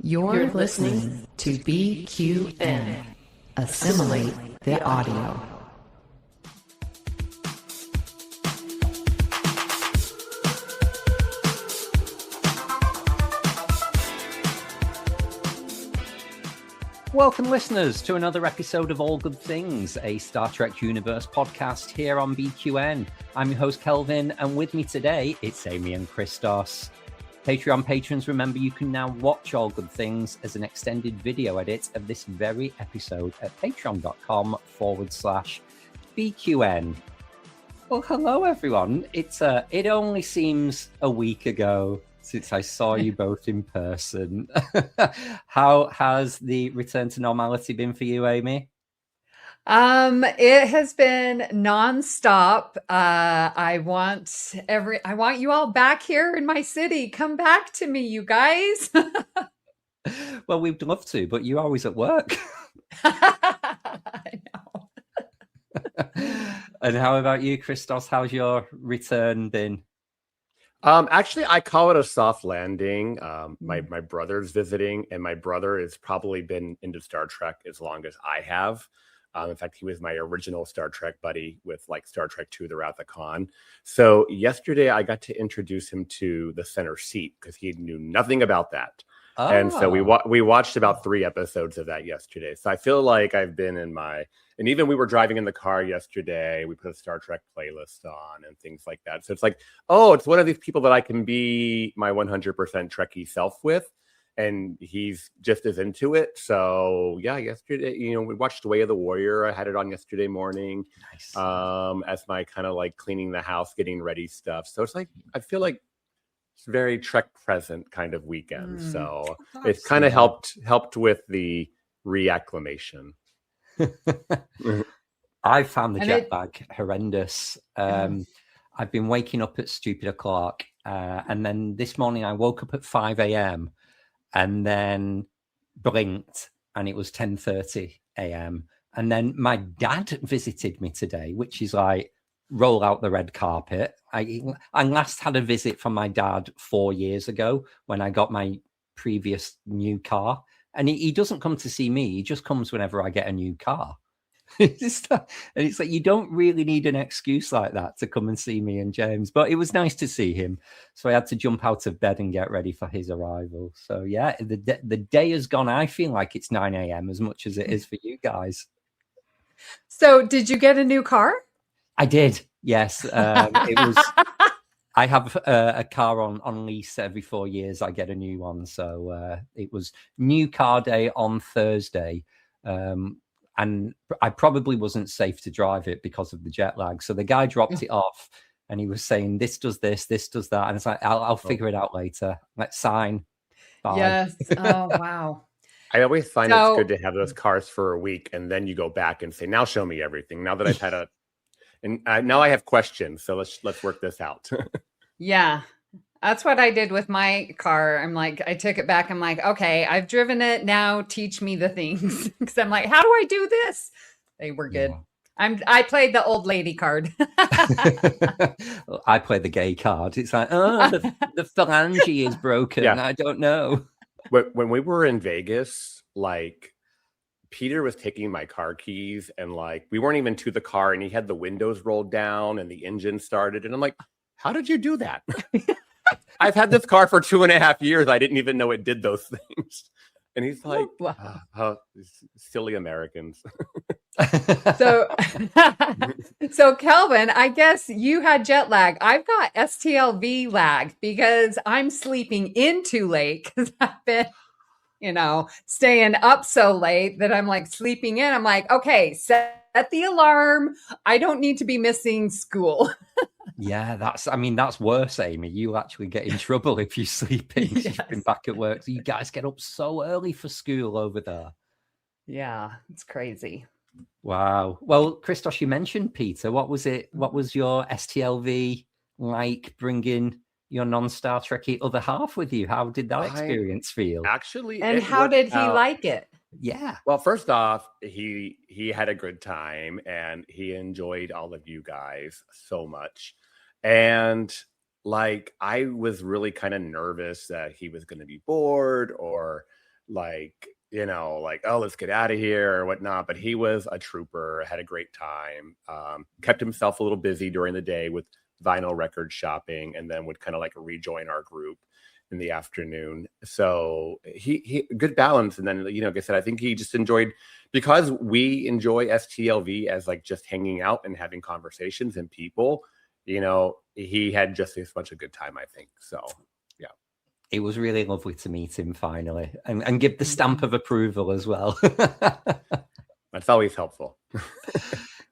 You're listening to BQN. Assimilate the audio. Welcome, listeners, to another episode of All Good Things, a Star Trek Universe podcast here on BQN. I'm your host, Kelvin, and with me today, it's Amy and Christos. Patreon patrons, remember you can now watch All Good Things as an extended video edit of this very episode at patreon.com/BQN. Well, hello, everyone. It only seems a week ago since I saw you both in person. How has the return to normality been for you, Amy? It has been nonstop. I want you all back here in my city. Come back to me, you guys. Well, we'd love to, but you're always at work. I know. And how about you, Christos? How's your return been? Actually, I call it a soft landing. My brother's visiting, and my brother has probably been into Star Trek as long as I have. In fact, he was my original Star Trek buddy with like Star Trek II, The Wrath of Khan. So yesterday I got to introduce him to the center seat because he knew nothing about that. Oh. And so we watched about 3 episodes of that yesterday. So I feel like I've been in and even we were driving in the car yesterday, we put a Star Trek playlist on and things like that. So it's like, oh, it's one of these people that I can be my 100% Trekkie self with. And he's just as into it. So yeah, yesterday, we watched Way of the Warrior. I had it on yesterday morning. Nice. As my kind of like cleaning the house, getting ready stuff. So it's like, I feel like it's very Trek present kind of weekend. So it's kind of helped with the reacclimation. I found the jet lag horrendous. I've been waking up at stupid o'clock. And then this morning I woke up at 5 a.m. and then blinked and it was 10:30 a.m. And then my dad visited me today, which is like, roll out the red carpet. I last had a visit from my dad 4 years ago when I got my previous new car. And he doesn't come to see me. He just comes whenever I get a new car. And it's like, you don't really need an excuse like that to come and see me and James. But it was nice to see him. So I had to jump out of bed and get ready for his arrival. So yeah, the day has gone. I feel like it's 9 a.m. as much as it is for you guys. So did you get a new car? I did. Yes. It was. I have a car on lease every 4 years. I get a new one. So it was new car day on Thursday. And I probably wasn't safe to drive it because of the jet lag. So the guy dropped it off and he was saying, this does this does that. And it's like, I'll figure it out later. Let's sign. Bye. Yes. Oh, wow. I always find it's good to have those cars for a week. And then you go back and say, now show me everything. Now that I've had now I have questions. So let's work this out. Yeah. That's what I did with my car. I'm like, I took it back. I'm like, okay, I've driven it. Now teach me the things. Because I'm like, how do I do this? They were good. Yeah. I played the old lady card. I played the gay card. It's like, the phalange is broken. Yeah. I don't know. When we were in Vegas, like Peter was taking my car keys and like we weren't even to the car and he had the windows rolled down and the engine started. And I'm like, how did you do that? I've had this car for 2.5 years. I didn't even know it did those things. And he's like, silly Americans. So Kelvin, I guess you had jet lag. I've got STLV lag because I'm sleeping in too late because I've been, staying up so late that I'm like sleeping in. I'm like, okay, set the alarm. I don't need to be missing school. Yeah, that's worse, Amy. You actually get in trouble if you're sleeping. Yes. You've been back at work. So you guys get up so early for school over there. Yeah, it's crazy. Wow. Well, Christos, you mentioned Peter. What was it? What was your STLV like bringing your non-Star Trekkie other half with you? How did that experience feel? Actually, and how did he like it? Yeah. Well, first off, he had a good time and he enjoyed all of you guys so much. And like, I was really kind of nervous that he was going to be bored or like, you know, like, oh, let's get out of here or whatnot. But he was a trooper, had a great time, kept himself a little busy during the day with vinyl record shopping, and then would kind of like rejoin our group in the afternoon. So he good balance. And then, you know, like I said, I think he just enjoyed, because we enjoy STLV as like just hanging out and having conversations and people, you know, he had just as much a good time, I think. So yeah. It was really lovely to meet him finally and give the stamp of approval as well. That's always helpful.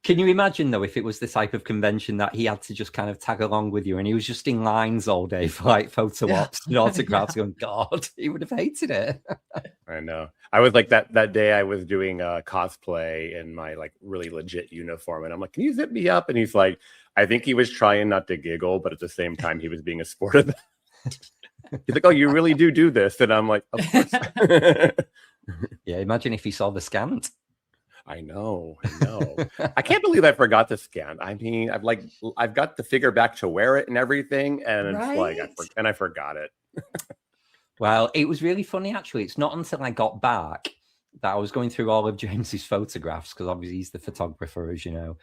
Can you imagine, though, if it was the type of convention that he had to just kind of tag along with you and he was just in lines all day for like photo ops and autographs going, God, he would have hated it. I know. I was like that day I was doing cosplay in my like really legit uniform. And I'm like, can you zip me up? And he's like, I think he was trying not to giggle, but at the same time, he was being a sport of that. He's like, oh, you really do this? And I'm like, of course. Yeah, imagine if he saw the scant. I know. I can't believe I forgot the scan. I mean, I've got the figure back to wear it and everything, and it's like I forgot it. Well, it was really funny actually. It's not until I got back that I was going through all of James's photographs, because obviously he's the photographer, as you know.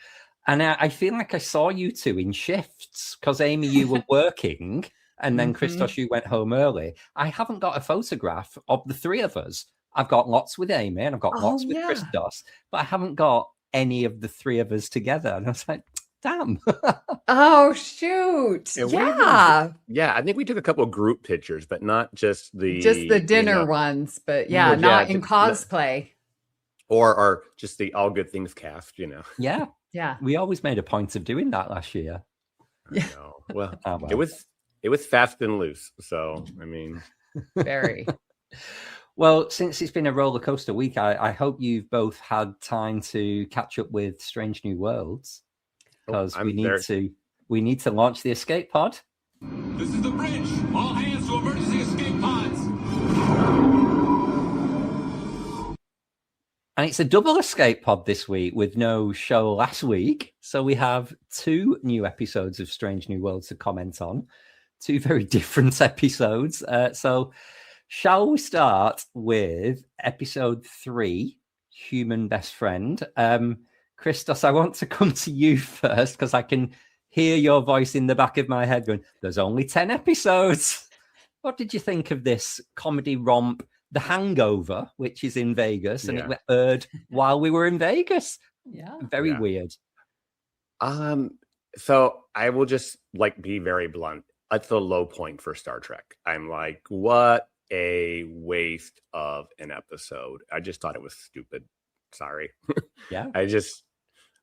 And I feel like I saw you two in shifts, because Amy, you were working, and then Christos, you went home early. I haven't got a photograph of the three of us. I've got lots with Amy and I've got lots with Christos, but I haven't got any of the three of us together. And I was like, damn. Oh, shoot. Yeah. I think we took a couple of group pictures, but not just the dinner ones, but not in cosplay. Or just the All Good Things cast, you know. Yeah. Yeah. We always made a point of doing that last year. Yeah. Well, it was fast and loose. So, I mean. Very. Well, since it's been a roller coaster week, I hope you've both had time to catch up with Strange New Worlds, because we need to launch the escape pod. This is the bridge. All hands to emergency escape pods. And it's a double escape pod this week with no show last week. So we have 2 new episodes of Strange New Worlds to comment on, 2 very different episodes. So shall we start with episode 3, Human Best Friend? Christos, I want to come to you first, because I can hear your voice in the back of my head going, there's only 10 episodes. What did you think of this comedy romp, The Hangover, which is in Vegas, and it aired while we were in Vegas? Yeah. Very weird. So I will just like be very blunt. That's the low point for Star Trek. I'm like, what a waste of an episode. I just thought it was stupid. Sorry. Yeah.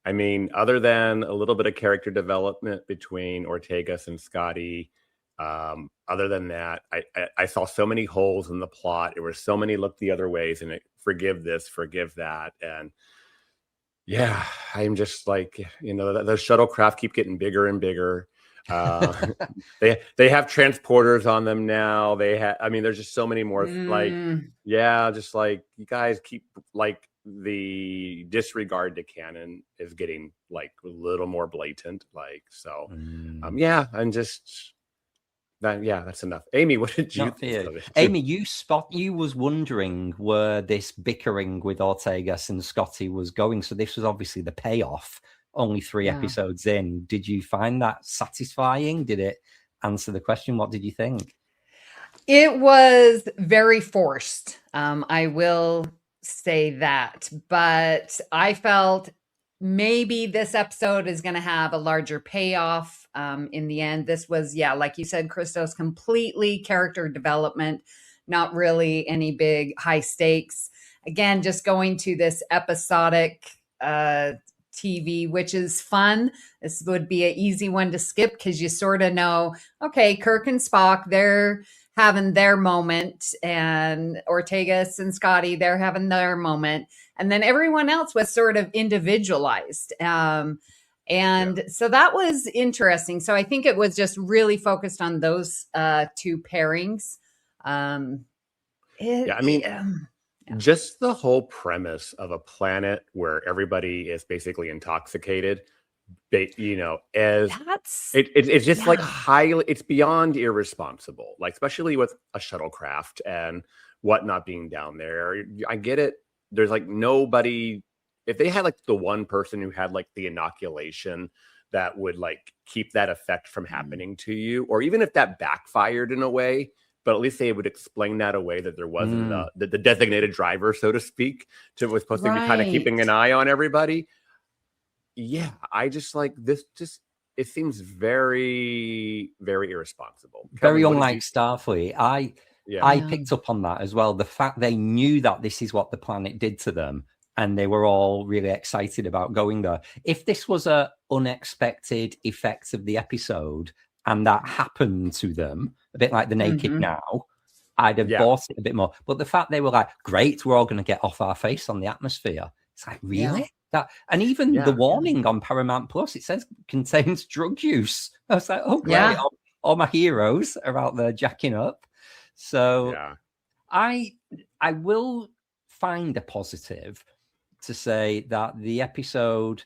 I mean, other than a little bit of character development between Ortegas and Scotty, other than that, I saw so many holes in the plot. There were so many look the other ways, and forgive this, forgive that. And yeah, I'm just like, you know, those shuttlecraft keep getting bigger and bigger. They have transporters on them now. There's just so many more just like, you guys keep like the disregard to canon is getting like a little more blatant, like, so I'm just that's enough. Amy, what did you think of it? Amy, you was wondering where this bickering with Ortegas and Scotty was going, so this was obviously the payoff. Only 3 episodes in. Did you find that satisfying? Did it answer the question? What did you think? It was very forced. I will say that. But I felt maybe this episode is going to have a larger payoff in the end. This was, like you said, Christos, completely character development, not really any big high stakes. Again, just going to this episodic TV, which is fun. This would be an easy one to skip, because you sort of know, okay, Kirk and Spock, they're having their moment, and Ortegas and Scotty, they're having their moment. And then everyone else was sort of individualized. So that was interesting. So I think it was just really focused on those 2 pairings. Just the whole premise of a planet where everybody is basically intoxicated, you know, it's just like highly, it's beyond irresponsible, like especially with a shuttlecraft. And whatnot being down there. I get it. There's like nobody. If they had like the one person who had like the inoculation that would like keep that effect from happening to you, or even if that backfired in a way, but at least they would explain that away, that there wasn't the designated driver, so to speak, was supposed to be kind of keeping an eye on everybody. Yeah, I just like this. It seems very, very irresponsible. Very unlike Starfleet. I picked up on that as well. The fact they knew that this is what the planet did to them, and they were all really excited about going there. If this was a unexpected effect of the episode and that happened to them, a bit like the Naked Now, I'd have bought it a bit more. But the fact they were like, great, we're all going to get off our face on the atmosphere. It's like, really? Yeah. That, and even the warning on Paramount Plus, it says contains drug use. I was like, oh, great. All my heroes are out there jacking up. So I will find a positive to say that the episode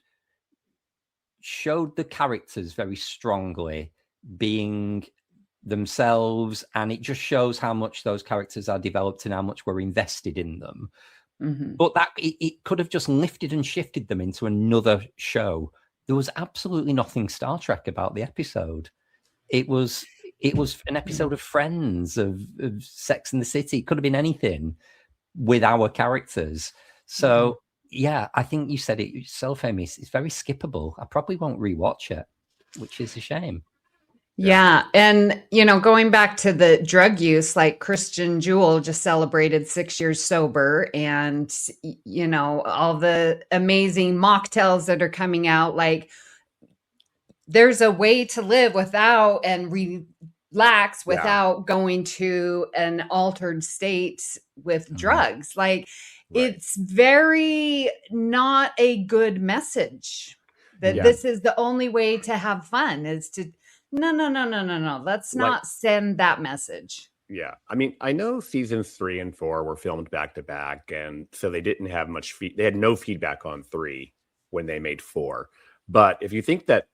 showed the characters very strongly being themselves, and it just shows how much those characters are developed and how much we're invested in them. But that it could have just lifted and shifted them into another show. There was absolutely nothing Star Trek about the episode. It was an episode of Friends, of Sex and the City. It could have been anything with our characters. So yeah, I think you said it yourself, Amy. It's very skippable. I probably won't rewatch it, which is a shame. Yeah. And, going back to the drug use, like Christian Jewell just celebrated 6 years sober, and, all the amazing mocktails that are coming out, like there's a way to live without and relax without going to an altered state with drugs. Like it's very not a good message that this is the only way to have fun, is to No. Let's not send that message. Yeah. I mean, I know seasons 3 and 4 were filmed back to back, and so they didn't have much they had no feedback on 3 when they made 4. But if you think that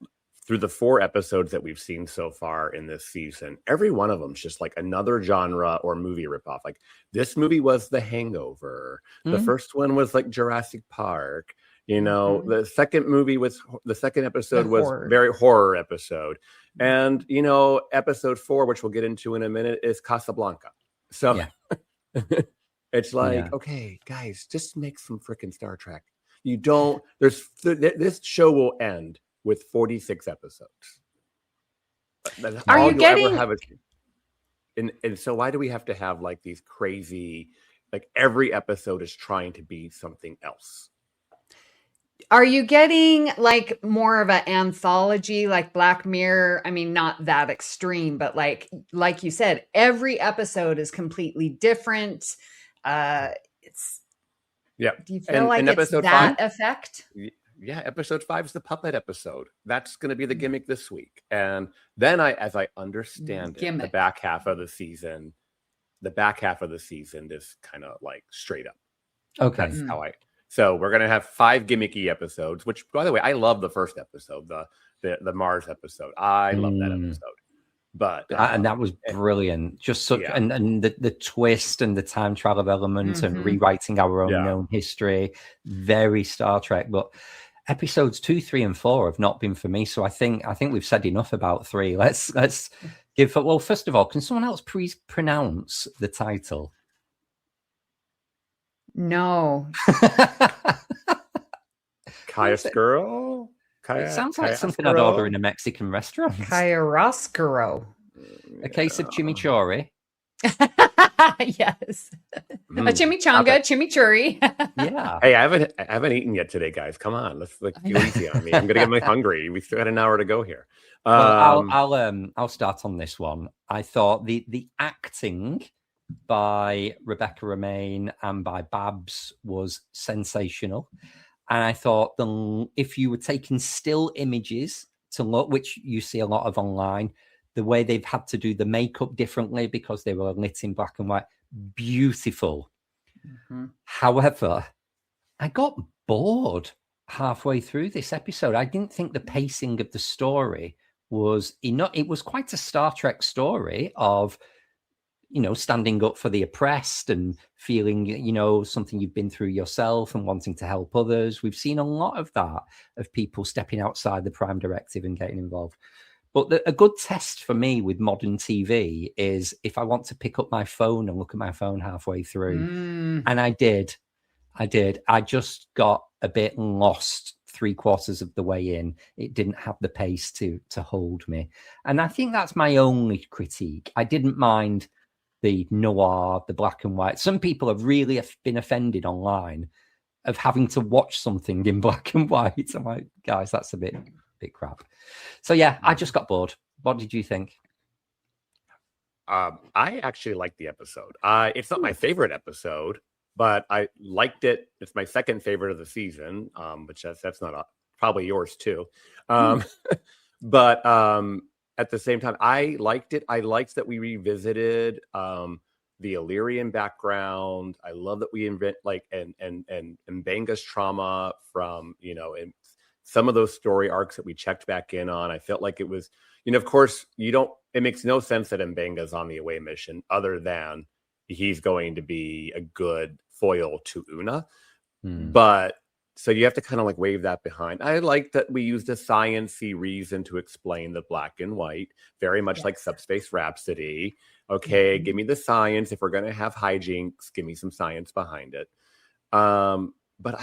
through the 4 episodes that we've seen so far in this season, every one of them is just like another genre or movie ripoff. Like this movie was The Hangover. The first one was like Jurassic Park. The second episode was very horror episode. And, episode 4, which we'll get into in a minute, is Casablanca. So it's like, okay, guys, just make some freaking Star Trek. This show will end with 46 episodes. Are you getting... And so why do we have to have like these crazy, like every episode is trying to be something else? Are you getting like more of an anthology like Black Mirror? I mean, not that extreme, but like you said, every episode is completely different. Do you feel like it's that effect? Yeah, episode 5 is the puppet episode. That's going to be the gimmick this week. And then as I understand it, the back half of the season is kind of like straight up. Okay. That's how So we're going to have 5 gimmicky episodes, which, by the way, I love the first episode, the Mars episode. I love that episode. But and that was brilliant. Just such and the twist and the time travel element and rewriting our own known history. Very Star Trek. But episodes 2, 3, and 4 have not been for me. So I think we've said enough about 3. Let's give. Well, first of all, can someone else please pronounce the title? No. Chiaroscuro? It sounds like something I'd order in a Mexican restaurant. Chiaroscuro. A case of chimichurri. Yes. A chimichanga, chimichurri. Yeah. Hey, I haven't eaten yet today, guys. Come on, let's go easy on me. I'm gonna get hungry. We still got an hour to go here. Well, I'll start on this one. I thought the acting by Rebecca Romaine and by Babs was sensational. And I thought if you were taking still images to look, which you see a lot of online, the way they've had to do the makeup differently because they were lit in black and white, beautiful. However, I got bored halfway through this episode. I didn't think the pacing of the story was enough. It was quite a Star Trek story of standing up for the oppressed and feeling, something you've been through yourself and wanting to help others. We've seen a lot of that, of people stepping outside the Prime Directive and getting involved. But a good test for me with modern TV is if I want to pick up my phone and look at my phone halfway through. And I did. I just got a bit lost 3/4 of the way in. It didn't have the pace to hold me. And I think that's my only critique. I didn't mind the noir, the black and white. Some people have really been offended online of having to watch something in black and white. I'm like, guys, that's a bit crap. So yeah, I just got bored. What did you think? I actually liked the episode. It's not my favorite episode, but I liked it. It's my second favorite of the season, which that's not probably yours too. But at the same time, I liked it. I liked that we revisited the Illyrian background. I love that we invent and Mbenga's trauma from, and some of those story arcs that we checked back in on. I felt like it was, of course, it makes no sense that Mbenga's on the away mission other than he's going to be a good foil to Una. But so you have to kind of wave that behind. I like that we used a science-y reason to explain the black and white, very much like Subspace Rhapsody. Okay, give me the science. If we're going to have hijinks, give me some science behind it. But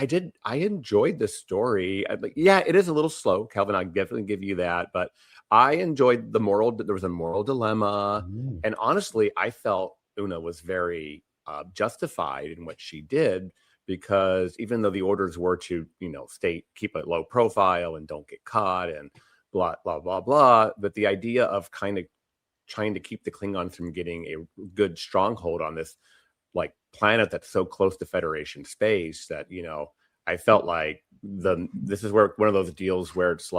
I enjoyed the story. It is a little slow, Kelvin. I definitely give you that. But I enjoyed there was a moral dilemma. And honestly, I felt Una was very justified in what she did, because even though the orders were to, keep a low profile and don't get caught and blah, blah, blah, blah. But the idea of kind of trying to keep the Klingons from getting a good stronghold on this planet that's so close to Federation space that, I felt like this is where one of those deals where it's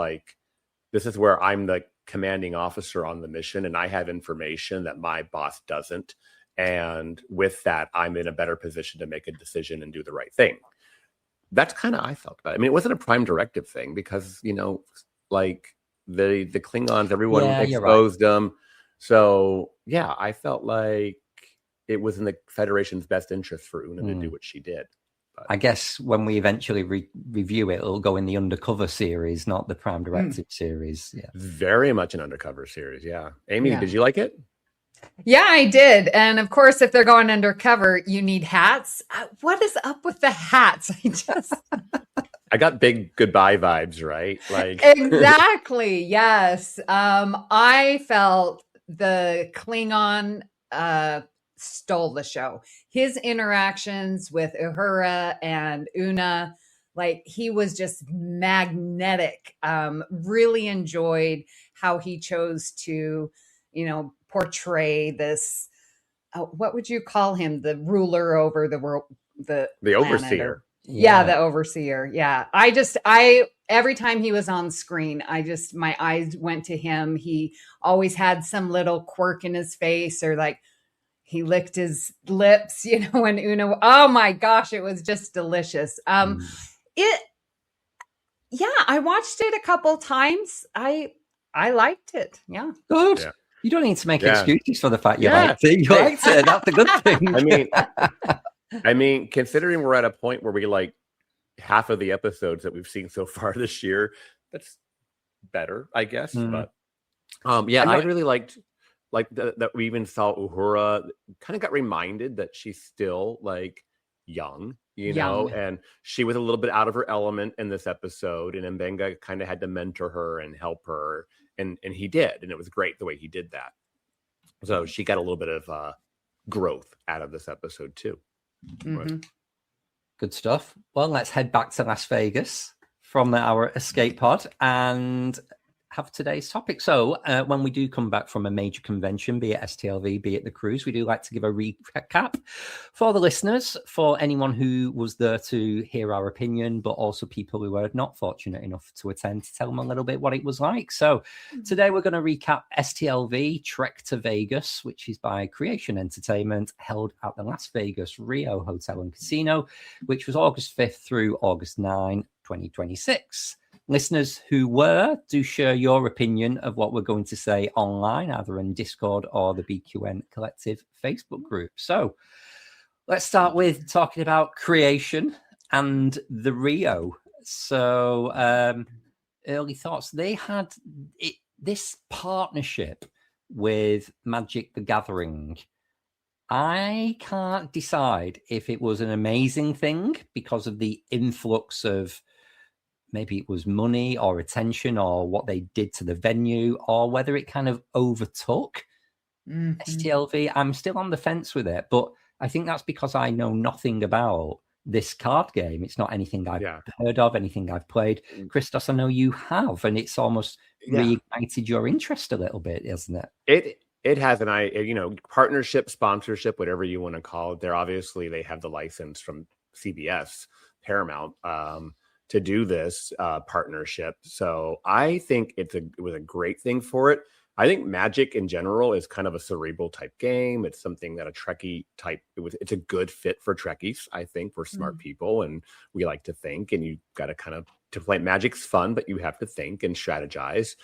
this is where I'm the commanding officer on the mission and I have information that my boss doesn't. And with that, I'm in a better position to make a decision and do the right thing. That's kind of I felt about it. I mean, it wasn't a Prime Directive thing because, the Klingons, everyone exposed them. So, yeah, I felt like it was in the Federation's best interest for Una to do what she did. But I guess when we eventually review it, it'll go in the Undercover series, not the Prime Directive series. Yeah, very much an Undercover series. Yeah. Amy, did you like it? Yeah, I did. And of course, if they're going undercover, you need hats. What is up with the hats? I got big goodbye vibes, right? Exactly. Yes. I felt the Klingon stole the show. His interactions with Uhura and Una, he was just magnetic. Really enjoyed how he chose to, portray this. What would you call him? The ruler over the world, the overseer. The overseer. Yeah. I every time he was on screen, my eyes went to him. He always had some little quirk in his face, or he licked his lips, when Una, oh my gosh, it was just delicious. I watched it a couple times. I liked it. Yeah. Good. Yeah. You don't need to make excuses for the fact you liked it. You liked it. That's a good thing. I mean, considering we're at a point where we half of the episodes that we've seen so far this year, that's better, I guess. But I really liked that we even saw Uhura kind of got reminded that she's still young, and she was a little bit out of her element in this episode, and Mbenga kind of had to mentor her and help her, and he did, and it was great the way he did that. So she got a little bit of growth out of this episode too. Good stuff. Well, let's head back to Las Vegas from our escape pod and have today's topic. So when we do come back from a major convention, be it STLV, be it the cruise, we do like to give a recap for the listeners, for anyone who was there to hear our opinion, but also people who were not fortunate enough to attend, to tell them a little bit what it was like. So today we're going to recap STLV Trek to Vegas, which is by Creation Entertainment, held at the Las Vegas Rio Hotel and Casino, which was August 5th through August 9, 2026. listeners who were, do share your opinion of what we're going to say online, either in Discord or the BQN Collective Facebook group. So let's start with talking about creation and the Rio. So early thoughts. They had this partnership with Magic the Gathering. I can't decide if it was an amazing thing because of the influx of maybe it was money or attention or what they did to the venue, or whether it kind of overtook STLV. I'm still on the fence with it, but I think that's because I know nothing about this card game. It's not anything I've heard of, anything I've played. Christos, I know you have, and it's almost reignited your interest a little bit, isn't it? It has, and partnership, sponsorship, whatever you want to call it. They have the license from CBS, Paramount, to do this partnership. So I think it was a great thing for it. I think Magic in general is kind of a cerebral type game. It's something that a Trekkie type, it's a good fit for Trekkies. I think we're smart people and we like to think, and you got to to play Magic's fun, but you have to think and strategize.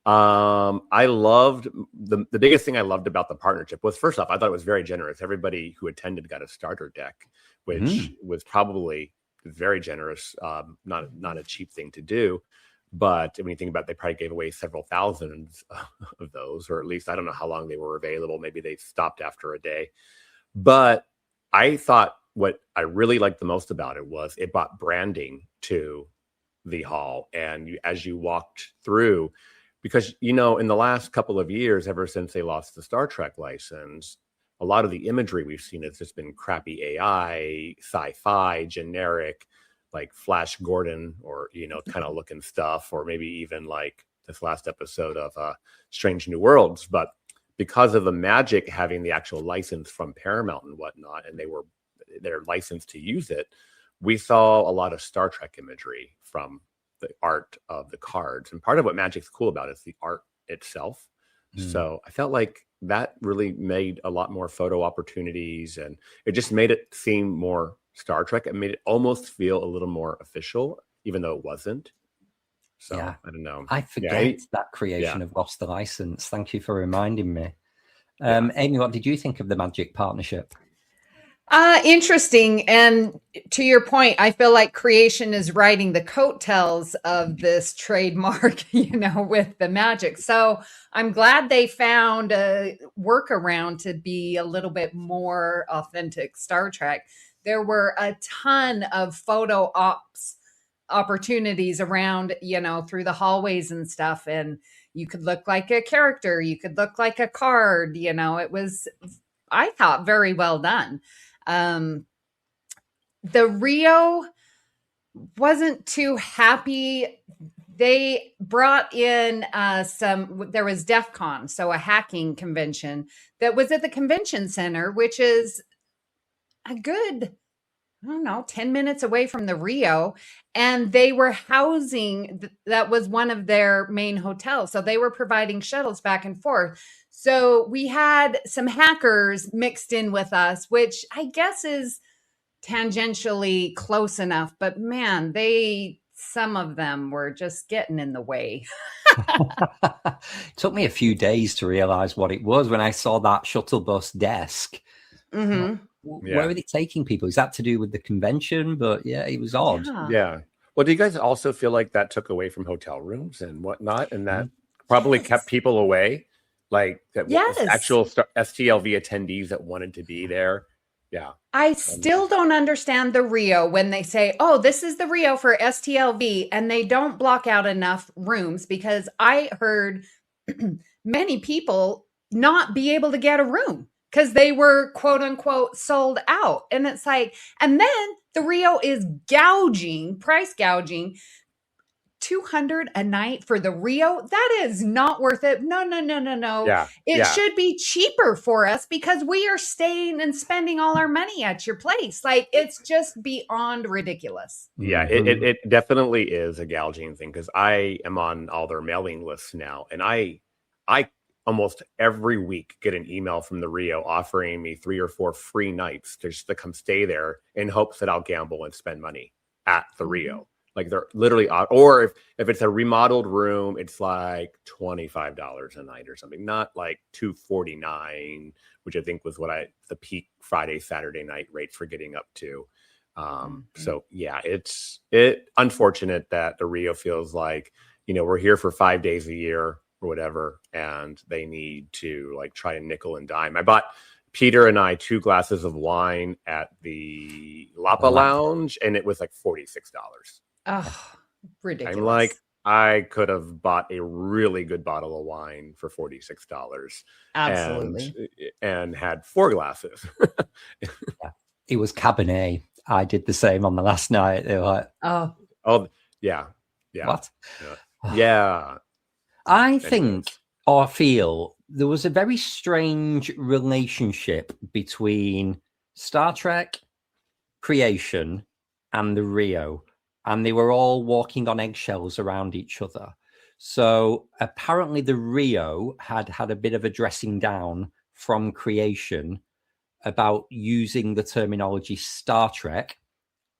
I loved the biggest thing I loved about the partnership was, first off, I thought it was very generous. Everybody who attended got a starter deck, which was probably very generous. Not a cheap thing to do. But when you think about it, they probably gave away several thousands of those, or at least I don't know how long they were available. Maybe they stopped after a day. But I thought what I really liked the most about it was it brought branding to the hall. And as you walked through, because, in the last couple of years, ever since they lost the Star Trek license, a lot of the imagery we've seen has just been crappy AI, sci-fi, generic, like Flash Gordon or, kind of looking stuff, or maybe even like this last episode of Strange New Worlds. But because of the Magic having the actual license from Paramount and whatnot, and they're licensed to use it, we saw a lot of Star Trek imagery from the art of the cards. And part of what Magic's cool about is the art itself. So I felt like that really made a lot more photo opportunities, and it just made it seem more Star Trek. It made it almost feel a little more official, even though it wasn't. So I don't know. I forget that creation have lost the license. Thank you for reminding me. Amy, what did you think of the Magic partnership? Interesting. And to your point, I feel like creation is riding the coattails of this trademark, with the Magic. So I'm glad they found a workaround to be a little bit more authentic Star Trek. There were a ton of photo ops opportunities around, through the hallways and stuff. And you could look like a character. You could look like a card. It was, I thought, very well done. The Rio wasn't too happy. They brought in there was DEF CON, so a hacking convention that was at the convention center, which is a good, 10 minutes away from the Rio. And they were housing, that was one of their main hotels. So they were providing shuttles back and forth. So we had some hackers mixed in with us, which I guess is tangentially close enough. But man, some of them were just getting in the way. It took me a few days to realize what it was when I saw that shuttle bus desk. Where are they taking people? Is that to do with the convention? But it was odd. Yeah. Well, do you guys also feel like that took away from hotel rooms and whatnot, and that probably kept people away? Like that actual STLV attendees that wanted to be there. Yeah. I still don't understand the Rio when they say, oh, this is the Rio for STLV, and they don't block out enough rooms, because I heard many people not be able to get a room because they were quote unquote sold out. And it's like, and then the Rio is price gouging. $200 a night for the Rio, that is not worth it. No. It should be cheaper for us because we are staying and spending all our money at your place. Like, it's just beyond ridiculous. Yeah, it definitely is a gouging thing, because I am on all their mailing lists now, and I almost every week get an email from the Rio offering me 3 or 4 free nights to come stay there in hopes that I'll gamble and spend money at the Rio. Like they're literally, or if it's a remodeled room, it's like $25 a night or something, not like $249, which I think was what the peak Friday, Saturday night rates were getting up to. So yeah, it's unfortunate that the Rio feels like, we're here for 5 days a year or whatever, and they need to like try to nickel and dime. I bought Peter and I 2 glasses of wine at the Lapa Lounge, and it was like $46. Oh, ridiculous. I'm like, I could have bought a really good bottle of wine for $46. Absolutely. And had 4 glasses. Yeah. It was Cabernet. I did the same on the last night. They were like, oh, yeah. What? Yeah. I think or feel there was a very strange relationship between Star Trek, Creation, and the Rio. And they were all walking on eggshells around each other. So apparently the Rio had a bit of a dressing down from Creation about using the terminology Star Trek,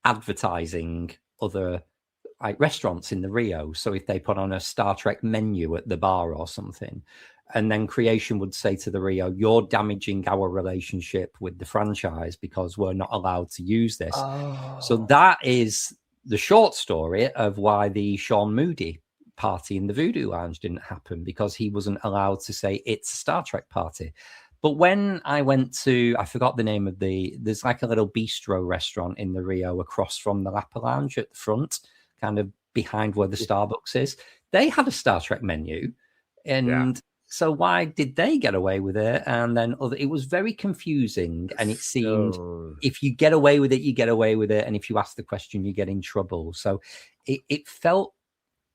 advertising other like restaurants in the Rio. So if they put on a Star Trek menu at the bar or something, and then Creation would say to the Rio, you're damaging our relationship with the franchise because we're not allowed to use this. So that is the short story of why the Sean Moody party in the Voodoo Lounge didn't happen, because he wasn't allowed to say it's a Star Trek party. But when I went to, I forgot the name of there's like a little bistro restaurant in the Rio across from the Lapa Lounge at the front, kind of behind where the Starbucks is. They had a Star Trek menu. And so why did they get away with it? And then it was very confusing. And it seemed if you get away with it, you get away with it. And if you ask the question, you get in trouble. So it felt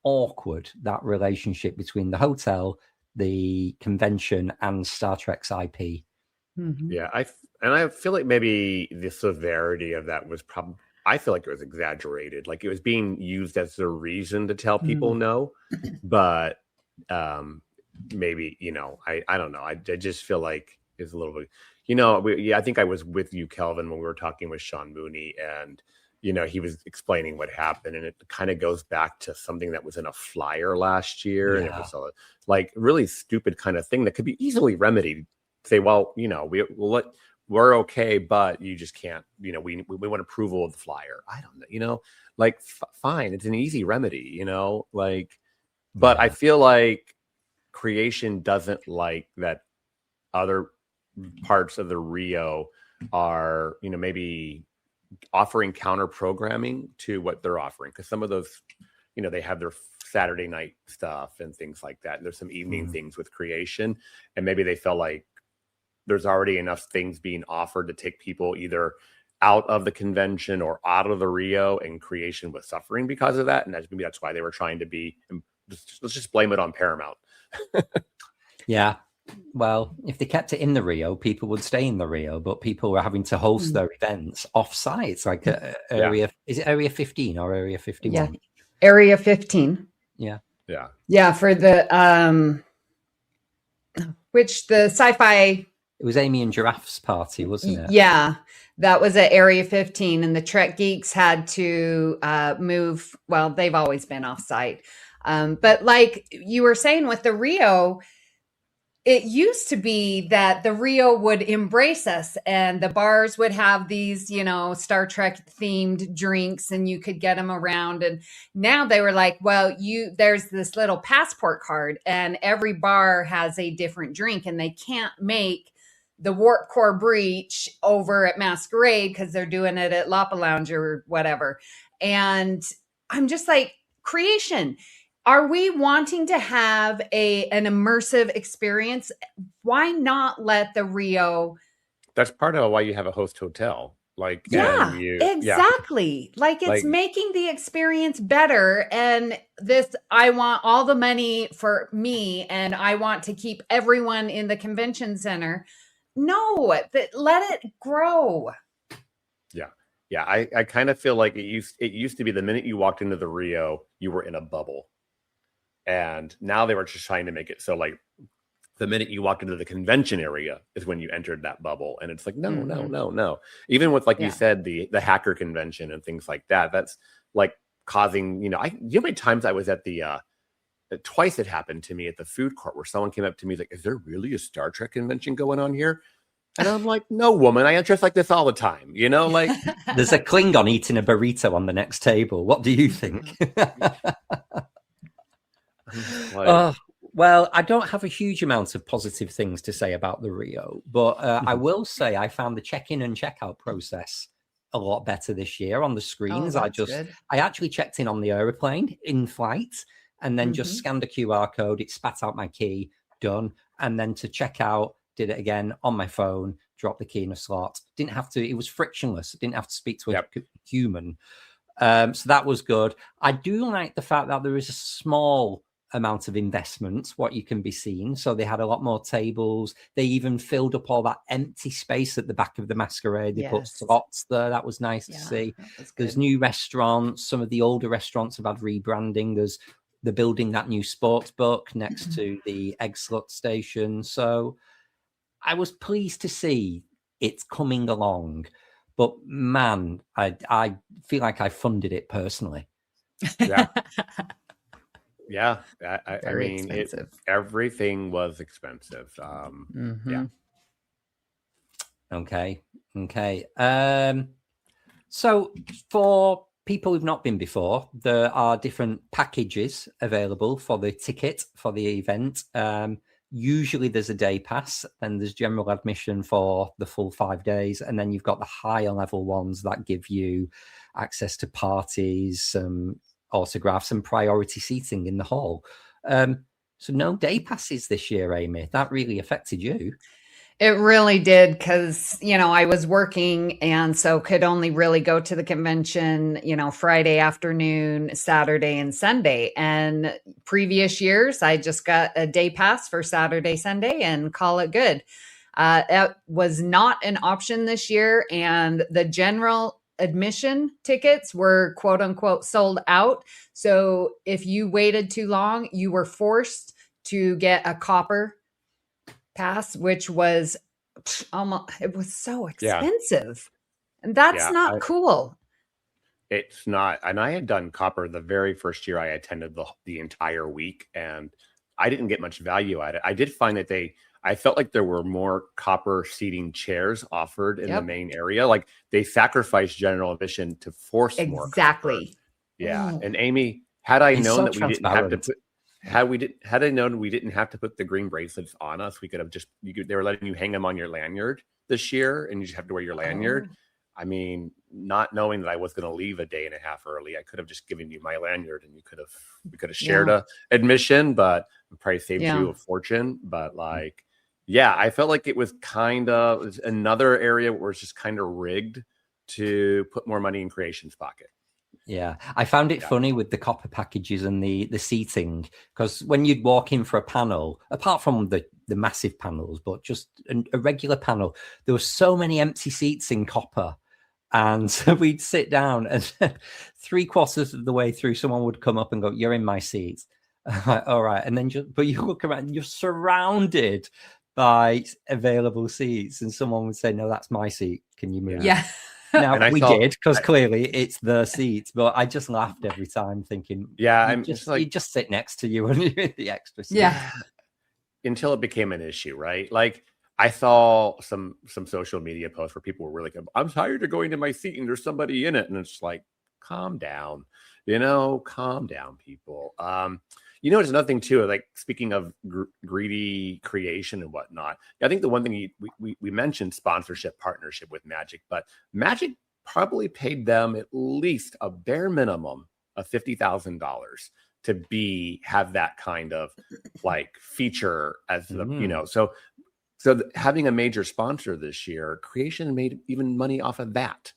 awkward, that relationship between the hotel, the convention, and Star Trek's IP. Mm-hmm. Yeah. I feel like maybe the severity of that was I feel like it was exaggerated. Like it was being used as a reason to tell people no. But maybe, I don't know. I just feel like it's a little bit, I think I was with you, Kelvin, when we were talking with Sean Mooney, and, he was explaining what happened, and it kind of goes back to something that was in a flyer last year. And it was a like really stupid kind of thing that could be easily remedied. Say, well, we're okay, but you just can't, we want approval of the flyer. I don't know, like fine. It's an easy remedy, but I feel like Creation doesn't like that other parts of the Rio are, maybe offering counter programming to what they're offering. Because some of those, they have their Saturday night stuff and things like that. And there's some evening things with Creation. And maybe they felt like there's already enough things being offered to take people either out of the convention or out of the Rio, and Creation was suffering because of that. And maybe that's why they were trying to be, let's just blame it on Paramount. Yeah. Well, if they kept it in the Rio, people would stay in the Rio, but people were having to host their events off-site, like area. Is it Area 15 or Area 51? Yeah. Area 15. Yeah. Yeah. Yeah. For the, which the sci-fi. It was Amy and Giraffe's party, wasn't it? Yeah. That was at Area 15, and the Trek geeks had to move. Well, they've always been off-site. But like you were saying with the Rio, it used to be that the Rio would embrace us, and the bars would have these, Star Trek themed drinks, and you could get them around. And now they were like, well, there's this little passport card, and every bar has a different drink, and they can't make the Warp Core Breach over at Masquerade because they're doing it at Lapa Lounge or whatever. And I'm just like, Creation, are we wanting to have an immersive experience? Why not let the Rio? That's part of why you have a host hotel. Like, exactly. Yeah. Like it's making the experience better. And I want all the money for me, and I want to keep everyone in the convention center. No, let it grow. Yeah. Yeah. I kind of feel like it used to be the minute you walked into the Rio, you were in a bubble. And now they were just trying to make it so like the minute you walked into the convention area is when you entered that bubble. And it's like, no. Even with, like you said, the hacker convention and things like that, that's like causing, you know how many times I was at the twice it happened to me at the food court where someone came up to me like, is there really a Star Trek convention going on here? And I'm like, no, woman, I dress like this all the time. Like there's a Klingon eating a burrito on the next table. What do you think? Well, I don't have a huge amount of positive things to say about the Rio, but I will say I found the check-in and check-out process a lot better this year on the screens. I actually checked in on the aeroplane in flight and then just scanned a QR code. It spat out my key, done. And then to check out, did it again on my phone, dropped the key in a slot. Didn't have to, it was frictionless. Didn't have to speak to a human. So that was good. I do like the fact that there is a small amount of investment, what you can be seen. So they had a lot more tables. They even filled up all that empty space at the back of the masquerade. They put slots there. That was nice to see. There's new restaurants. Some of the older restaurants have had rebranding. They're building that new sports book next to the Egg Slut station. So I was pleased to see it's coming along, but man, I feel like I funded it personally. Yeah. I mean, everything was expensive. Yeah. Okay. So for people who've not been before, there are different packages available for the ticket for the event. Usually there's a day pass, then there's general admission for the full 5 days, and then you've got the higher level ones that give you access to parties, autographs, and priority seating in the hall. So no day passes this year, Amy. That really affected you. It really did, because, I was working and so could only really go to the convention, Friday afternoon, Saturday, and Sunday. And previous years, I just got a day pass for Saturday, Sunday, and call it good. That was not an option this year. And the general admission tickets were quote unquote sold out. So if you waited too long, you were forced to get a copper pass, which was it was so expensive. And that's not cool. It's not. And I had done copper the very first year I attended the entire week, and I didn't get much value at it. I did find that I felt like there were more copper seating chairs offered in the main area. Like they sacrificed general admission to force more copper. Yeah. And Amy, had I known that we didn't have to put had I known we didn't have to put the green bracelets on us, we could have just they were letting you hang them on your lanyard this year, and you just have to wear your lanyard. I mean, not knowing that I was going to leave a day and a half early, I could have just given you my lanyard, and we could have shared a admission, but it probably saved you a fortune. But I felt like it was another area where it's just kind of rigged to put more money in Creation's pocket. Yeah, I found it funny with the copper packages and the seating, because when you'd walk in for a panel, apart from the massive panels, but just a regular panel, there were so many empty seats in copper. And so we'd sit down, and 3/4 of the way through, someone would come up and go, "You're in my seat." Like, all right. And then but you look around and you're surrounded by available seats, and someone would say, "No, that's my seat. Can you move?" Yeah. Now we did, because clearly it's the seats, but I just laughed every time, thinking, I'm just just like, you just sit next to you and you're in the extra seat. Yeah. Until it became an issue, right? Like I saw some social media posts where people were really like, "I'm tired of going to my seat and there's somebody in it," and it's like, calm down, calm down, people. There's another thing too, like speaking of greedy creation and whatnot. I think the one thing we mentioned sponsorship partnership with Magic, but Magic probably paid them at least a bare minimum of $50,000 to have that kind of feature as the so having a major sponsor this year, Creation made even money off of that.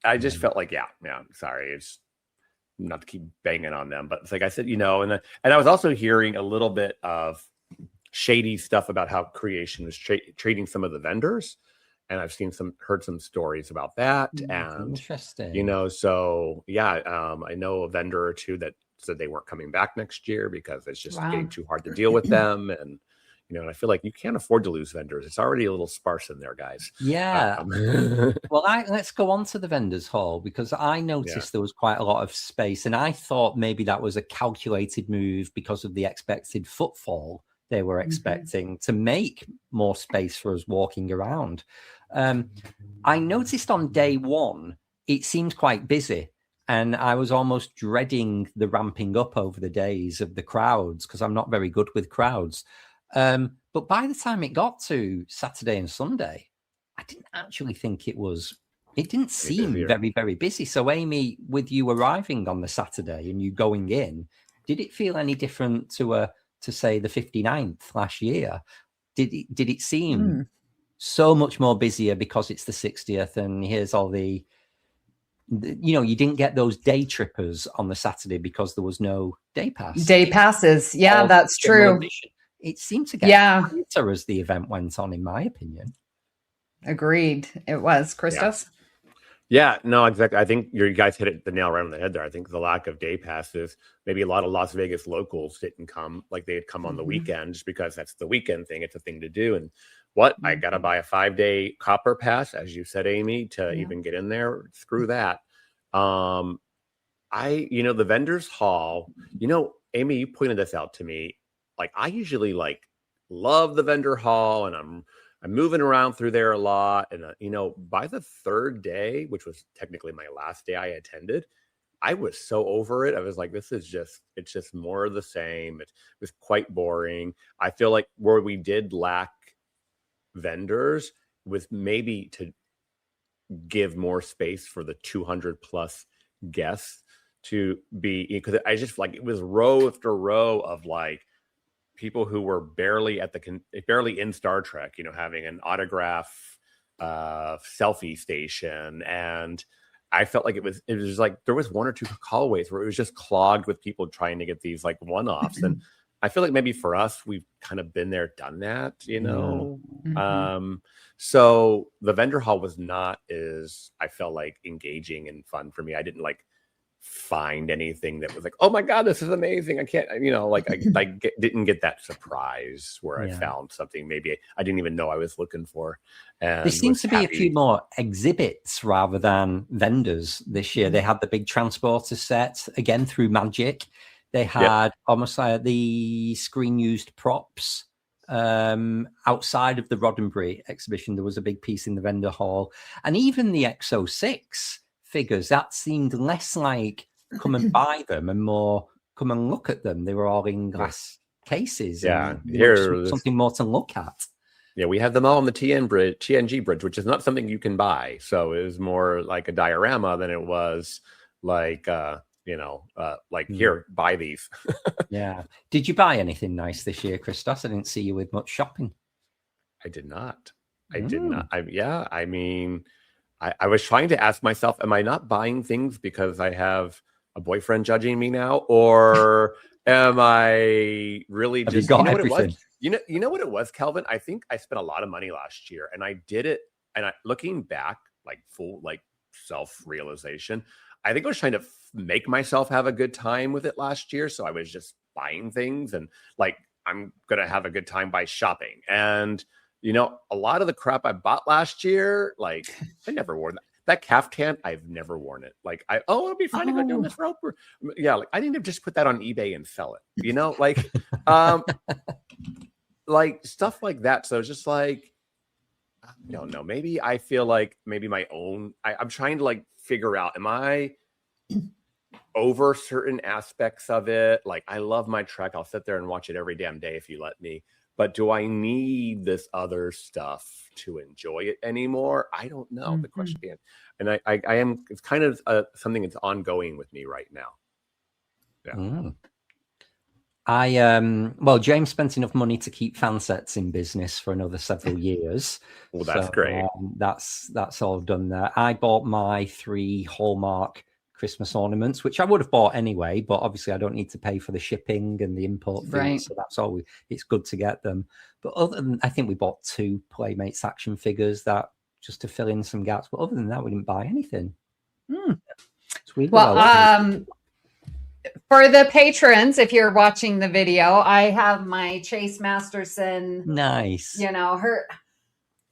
I just felt like sorry, it's not to keep banging on them, but it's like I said, and I was also hearing a little bit of shady stuff about how Creation was trading some of the vendors, and I've heard some stories about that. And interesting, so I know a vendor or two that said they weren't coming back next year because it's just getting too hard to deal with them, and and I feel like you can't afford to lose vendors. It's already a little sparse in there, guys. Yeah. Well, let's go on to the vendors hall, because I noticed there was quite a lot of space, and I thought maybe that was a calculated move because of the expected footfall they were expecting to make more space for us walking around. I noticed on day one, it seemed quite busy, and I was almost dreading the ramping up over the days of the crowds, because I'm not very good with crowds. But by the time it got to Saturday and Sunday, I didn't actually think it didn't seem very, very busy. So Amy, with you arriving on the Saturday and you going in, did it feel any different to say the 59th last year? Did it seem so much more busier because it's the 60th and here's all the you didn't get those day trippers on the Saturday because there was no day pass. Day passes. Yeah, that's true. It seemed to get quieter as the event went on, in my opinion. Agreed. It was. Christos? Yeah, no, exactly. I think you guys hit the nail right on the head there. I think the lack of day passes, maybe a lot of Las Vegas locals didn't come, like they had come on the weekend, just because that's the weekend thing. It's a thing to do. And I got to buy a 5-day copper pass, as you said, Amy, to even get in there. Screw that. The vendors hall, Amy, you pointed this out to me. Like, I usually love the vendor hall, and I'm moving around through there a lot. And, by the third day, which was technically my last day I attended, I was so over it. I was like, it's just more of the same. It was quite boring. I feel like where we did lack vendors was maybe to give more space for the 200 plus guests to be, because I just it was row after row of people who were barely in Star Trek, having an autograph selfie station. And I felt like it was there was one or two hallways where it was just clogged with people trying to get these one-offs. And I feel like maybe for us, we've kind of been there, done that, So the vendor hall was not as, I felt like, engaging and fun for me. I didn't find anything that was oh my God, this is amazing. I can't, I didn't get that surprise where I found something maybe I didn't even know I was looking for. And there seems to be a few more exhibits rather than vendors this year. They had the big transporter set again through Magic. They had almost like the screen used props outside of the Roddenberry exhibition. There was a big piece in the vendor hall, and even the X06 figures, that seemed less like come and buy them and more come and look at them. They were all in glass cases. Yeah, here's something more to look at. Yeah, we have them all on the TNG bridge, which is not something you can buy. So it was more like a diorama than it was here, buy these. Yeah. Did you buy anything nice this year, Christos? I didn't see you with much shopping. I did not. I was trying to ask myself, am I not buying things because I have a boyfriend judging me now? Or am I really just, what it was? You know what it was, Kelvin? I think I spent a lot of money last year, and I did it. And looking back, full self-realization, I think I was trying to make myself have a good time with it last year. So I was just buying things and I'm going to have a good time by shopping. And, a lot of the crap I bought last year, I never wore that. That caftan, I've never worn it. It'll be fun to go down this rope. I didn't just put that on eBay and sell it, stuff like that. So it's just I don't know. Maybe I feel maybe my own, I'm trying to figure out, am I over certain aspects of it? I love my Trek. I'll sit there and watch it every damn day if you let me. But do I need this other stuff to enjoy it anymore? I don't know. The question is, and I am. It's kind of something that's ongoing with me right now. Yeah. James spent enough money to keep fan sets in business for another several years. Well, that's great. That's all done there. I bought my 3 Hallmark Christmas ornaments, which I would have bought anyway, but obviously I don't need to pay for the shipping and the import fees, right. So that's all. It's good to get them. But other than, I think we bought 2 Playmates action figures that just to fill in some gaps. But other than that, we didn't buy anything. It's weird. Well, For the patrons, if you're watching the video, I have my Chase Masterson, Nice. Her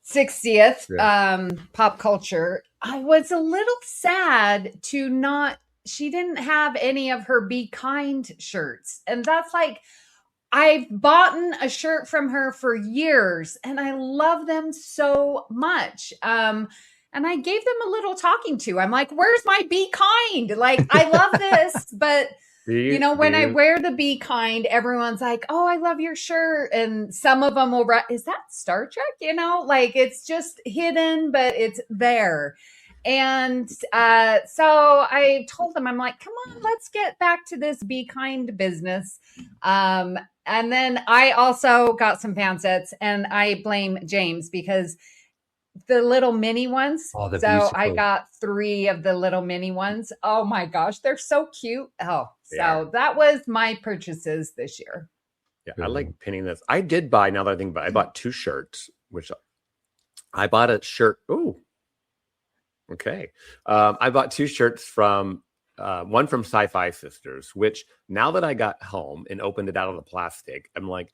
60th pop culture. I was a little sad she didn't have any of her Be Kind shirts. And that's like, I've bought a shirt from her for years and I love them so much. And I gave them a little talking to. I'm like, where's my Be Kind? Like, I love this, but when I wear the Be Kind, everyone's like, oh, I love your shirt. And some of them will, is that Star Trek? Like it's just hidden, but it's there. And so I told them, I'm like, come on, let's get back to this Be Kind business. And then I also got some fan sets, and I blame James because the little mini ones. Oh, so beautiful. I got 3 of the little mini ones. Oh my gosh, they're so cute. Oh, so that was my purchases this year. Yeah, I like pinning this. I did buy, now that I think about it, I bought 2 shirts, which I bought a shirt. Ooh. Okay. I bought 2 shirts from one from Sci-Fi Sisters, which now that I got home and opened it out of the plastic, I'm like,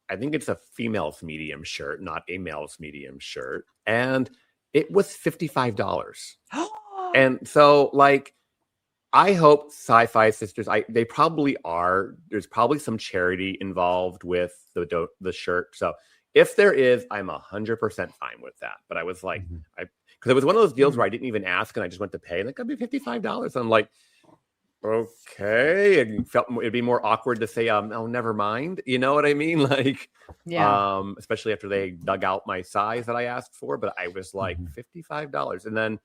I think it's a female's medium shirt, not a male's medium shirt. And it was $55. And so like, I hope Sci-Fi Sisters, they probably are. There's probably some charity involved with the shirt. So if there is, I'm 100% fine with that. But I was like, because it was one of those deals where I didn't even ask and I just went to pay and it could be $55. And I'm like, okay. And felt it'd be more awkward to say, oh, never mind. You know what I mean? Like, especially after they dug out my size that I asked for. But I was like, $55. And then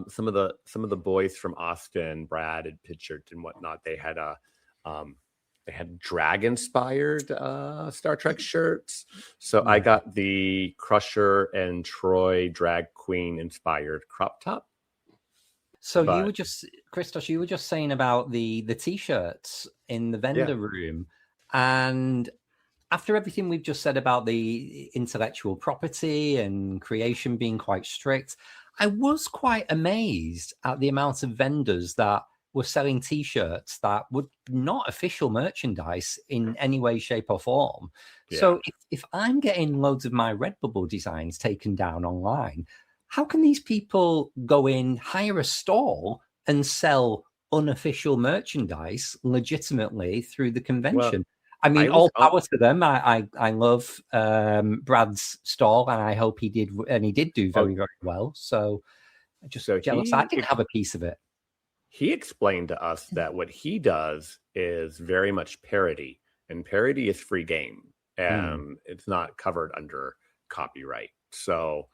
some of the boys from Austin, Brad and Pitchert and whatnot, they had drag inspired Star Trek shirts. So I got the Crusher and Troy drag queen inspired crop top. So you were just, Christos, you were just saying about the t-shirts in the vendor room. And after everything we've just said about the intellectual property and creation being quite strict, I was quite amazed at the amount of vendors that were selling t-shirts that were not official merchandise in any way, shape or form. Yeah. So if I'm getting loads of my Redbubble designs taken down online, how can these people go in, hire a stall and sell unofficial merchandise legitimately through the convention? Well, I mean, all power to them. I love Brad's stall, and I hope he did do very, very well. So I'm just jealous. I didn't have a piece of it. He explained to us that what he does is very much parody, and parody is free game, and it's not covered under copyright. So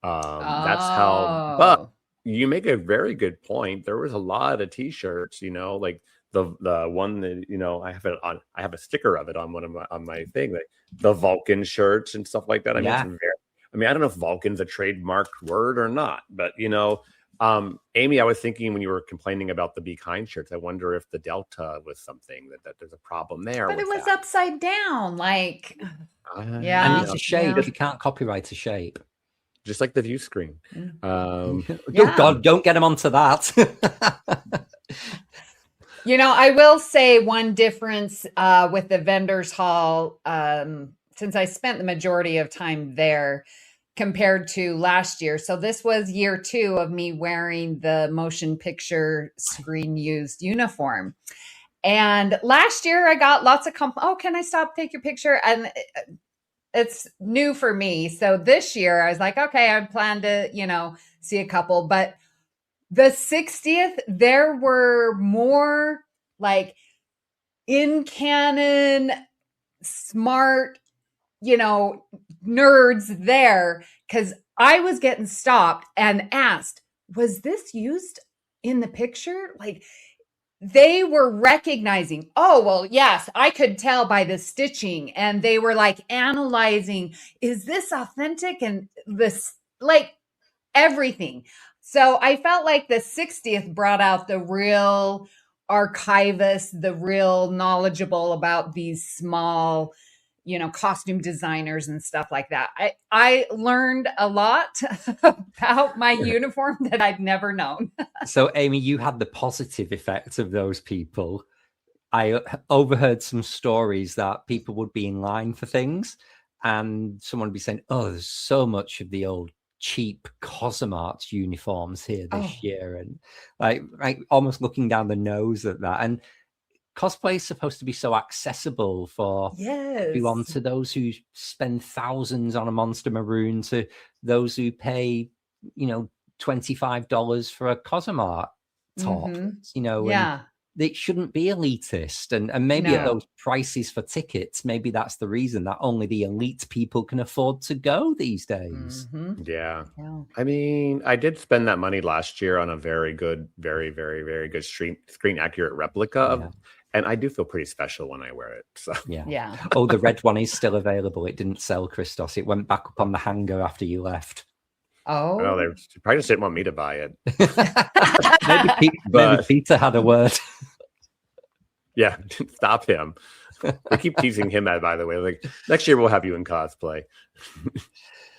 that's how. But you make a very good point. There was a lot of T-shirts, like the one that I have it on. I have a sticker of it on my thing, like the Vulcan shirts and stuff like that. I mean, I don't know if Vulcan's a trademarked word or not, but Amy, I was thinking when you were complaining about the Be Kind shirts, I wonder if the Delta was something that there's a problem there. But it was upside down, like and it's a shape. You can't copyright a shape. Just like the view screen. Oh God, don't get them onto that. I will say one difference with the vendors hall, since I spent the majority of time there compared to last year. So this was year 2 of me wearing the motion picture screen used uniform. And last year I got lots of can I stop, take your picture? And it's new for me. So this year I was like, okay, I plan to, see a couple, but the 60th, there were more like in canon, smart, nerds there, because I was getting stopped and asked, was this used in the picture? Like they were recognizing, oh, well, yes, I could tell by the stitching. And they were like analyzing, is this authentic? And this, like everything. So I felt like the 60th brought out the real archivists, the real knowledgeable about these small, costume designers and stuff like that. I learned a lot about my uniform that I'd never known. So, Amy, you had the positive effect of those people. I overheard some stories that people would be in line for things and someone would be saying, oh, there's so much of the old cheap Cosmarts uniforms here this year. And like almost looking down the nose at that. And cosplay is supposed to be so accessible for everyone, to those who spend thousands on a Monster Maroon, to those who pay, $25 for a Cosmart top, and it shouldn't be elitist. And maybe at those prices for tickets, maybe that's the reason that only the elite people can afford to go these days. Yeah. I mean, I did spend that money last year on a very good, very, very, very good screen accurate replica of. And I do feel pretty special when I wear it. So yeah. Oh, the red one is still available. It didn't sell, Christos. It went back up on the hanger after you left. Oh, no, they probably just didn't want me to buy it. maybe Peter had a word. Yeah, stop him. We keep teasing him, by the way. Like, next year we'll have you in cosplay.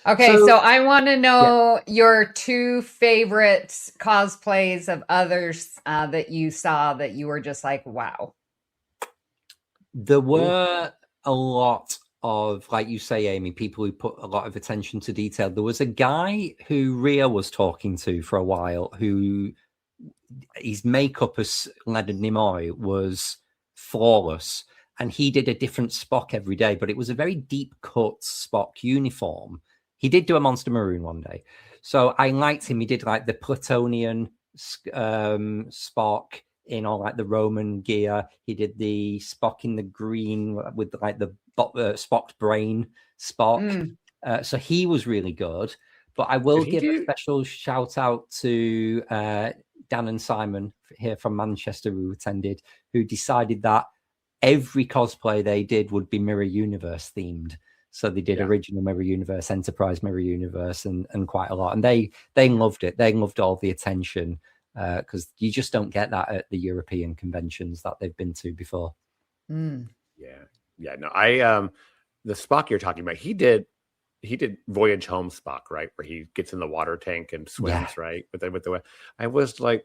Okay, so I want to know your 2 favorite cosplays of others that you saw that you were just like, wow. There were a lot of, like you say, Amy, people who put a lot of attention to detail. There was a guy who Ria was talking to for a while who his makeup as Leonard Nimoy was flawless. And he did a different Spock every day, but it was a very deep cut Spock uniform. He did do a Monster Maroon one day. So I liked him. He did like the Plutonian Spock in all like the Roman gear. He did the Spock in the green with like the Spock's brain Spock. So he was really good. But I will give a special shout out to Dan and Simon here from Manchester who attended, who decided that every cosplay they did would be Mirror Universe themed. So they did original Mirror Universe, Enterprise Mirror Universe, and quite a lot. And they loved it. They loved all the attention because you just don't get that at the European conventions that they've been to before. No, the Spock you're talking about, he did Voyage Home Spock, right, where he gets in the water tank and swims, right, with the. I was like,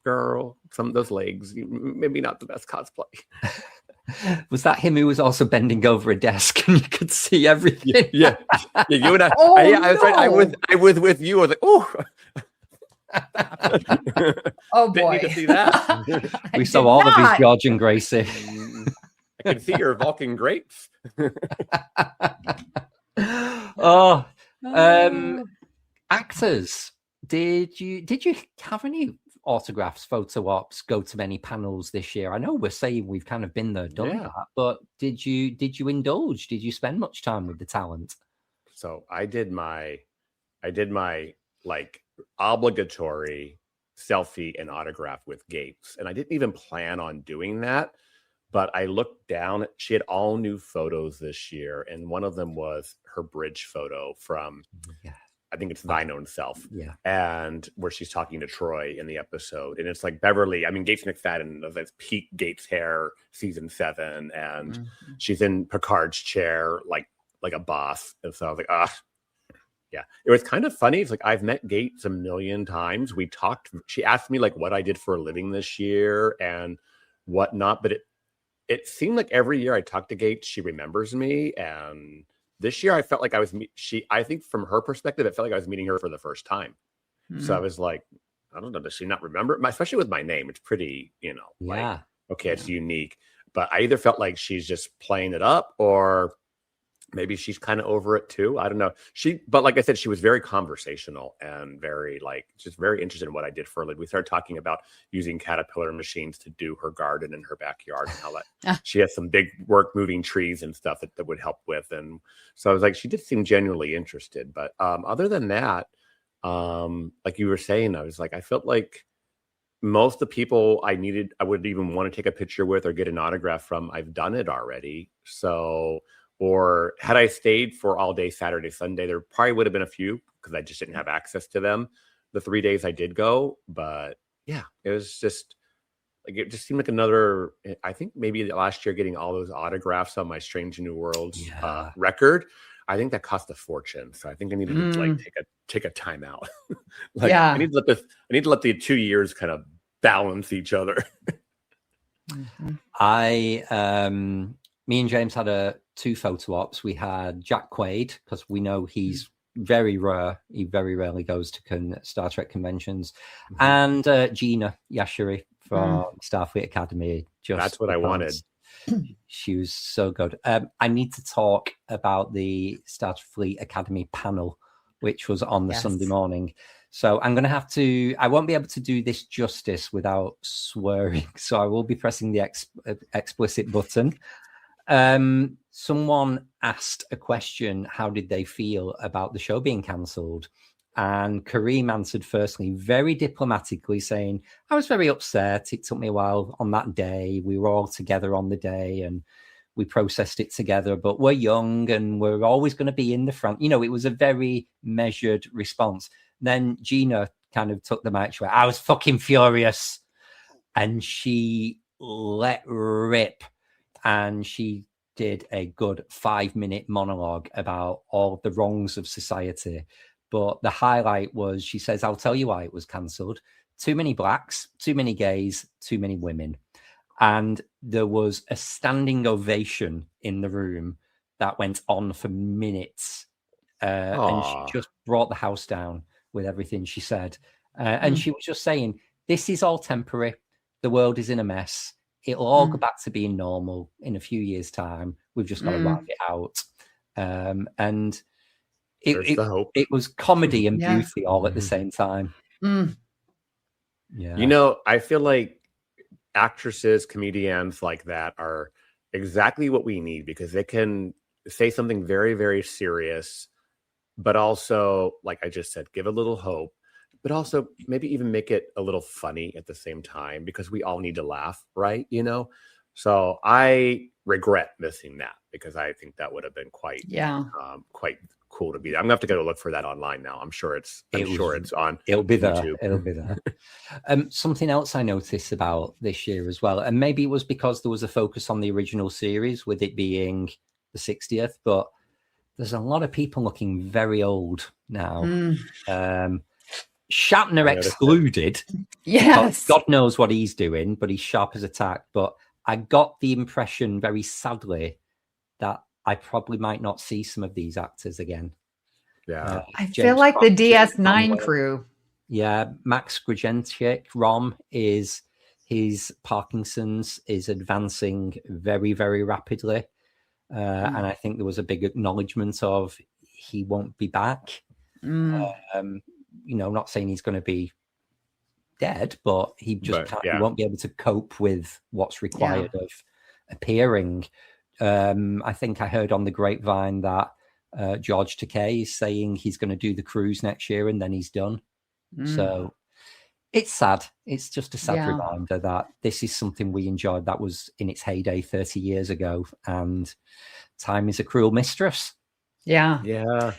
girl, some of those legs, maybe not the best cosplay. Was that him who was also bending over a desk and you could see everything? Yeah. You and I. I was right. I was with you. I was like, oh boy, didn't need to see that. We saw all of his George and Gracie. I can see your Vulcan grapes. Actors. Did you have any autographs, photo ops, go to many panels this year? I know we're saying we've kind of been there, done that, but did you indulge? Did you spend much time with the talent? So I did my like obligatory selfie and autograph with Gates, and I didn't even plan on doing that, but I looked down. She had all new photos this year, and one of them was her bridge photo from I think it's Thine Own Self. Yeah. And where she's talking to Troy in the episode. And it's like Beverly, Gates McFadden of this peak Gates hair, season 7. And she's in Picard's chair, like a boss. And so I was like, yeah. It was kind of funny. It's like, I've met Gates a million times. We talked, she asked me like what I did for a living this year and whatnot. But it seemed like every year I talk to Gates, she remembers me. And this year, I felt like I think from her perspective, it felt like I was meeting her for the first time. So I was like, I don't know, does she not remember? Especially with my name, it's pretty, it's unique. But I either felt like she's just playing it up or maybe she's kind of over it too. I don't know. But like I said, she was very conversational and very just very interested in what I did for a living. We started talking about using Caterpillar machines to do her garden in her backyard and how that she has some big work moving trees and stuff that would help with. And so I was like, she did seem genuinely interested. But other than that, like you were saying, I was like, I felt like most of the people I would even want to take a picture with or get an autograph from, I've done it already. So, or had I stayed for all day Saturday, Sunday, there probably would have been a few because I just didn't have access to them the 3 days I did go. But yeah, it was just like it just seemed like another. I think maybe last year getting all those autographs on my Strange New Worlds record. I think that cost a fortune. So I think I needed to like take a time out. Like I need to let the 2 years kind of balance each other. Me and James had 2 photo ops. We had Jack Quaid, because we know he's very rare. He very rarely goes to Star Trek conventions. And Gina Yashiri from Starfleet Academy. That's what I wanted. She was so good. I need to talk about the Starfleet Academy panel, which was on the Sunday morning. So I'm going to have to, I won't be able to do this justice without swearing. So I will be pressing the explicit button. Someone asked a question, how did they feel about the show being cancelled? And Kareem answered firstly, very diplomatically, saying, I was very upset. It took me a while on that day. We were all together on the day and we processed it together, but we're young and we're always going to be in the front. You know, it was a very measured response. Then Gina kind of took the mic. She went, I was fucking furious. And she let rip. And she did a good 5-minute monologue about all the wrongs of society. But the highlight was, she says, I'll tell you why it was cancelled. Too many blacks, too many gays, too many women. And there was a standing ovation in the room that went on for minutes. And she just brought the house down with everything she said. And she was just saying, this is all temporary. The world is in a mess. It'll all go back to being normal in a few years' time. We've just got to write it out. And it was comedy and beauty all at the same time. Yeah. You know, I feel like actresses, comedians like that are exactly what we need, because they can say something very, very serious, but also, like I just said, give a little hope, but also maybe even make it a little funny at the same time, because we all need to laugh, right? You know? So I regret missing that, because I think that would have been quite cool to be there. I'm gonna have to go look for that online now. I'm sure it's on. It'll be there. YouTube. It'll be there. Something else I noticed about this year as well, and maybe it was because there was a focus on the original series with it being the 60th, but there's a lot of people looking very old now. Shatner excluded. Yes. God knows what he's doing, but he's sharp as a tack. But I got the impression, very sadly, that I probably might not see some of these actors again. Yeah. I feel like the DS9 crew. Yeah. Max Grzenciak, Rom, his Parkinson's is advancing very, very rapidly. And I think there was a big acknowledgement of he won't be back. You know, not saying he's going to be dead, but he just he won't be able to cope with what's required of appearing. I think I heard on the grapevine that George Takei is saying he's going to do the cruise next year and then he's done. So it's sad. It's just a sad reminder that this is something we enjoyed that was in its heyday 30 years ago, and time is a cruel mistress. Yeah. Yeah.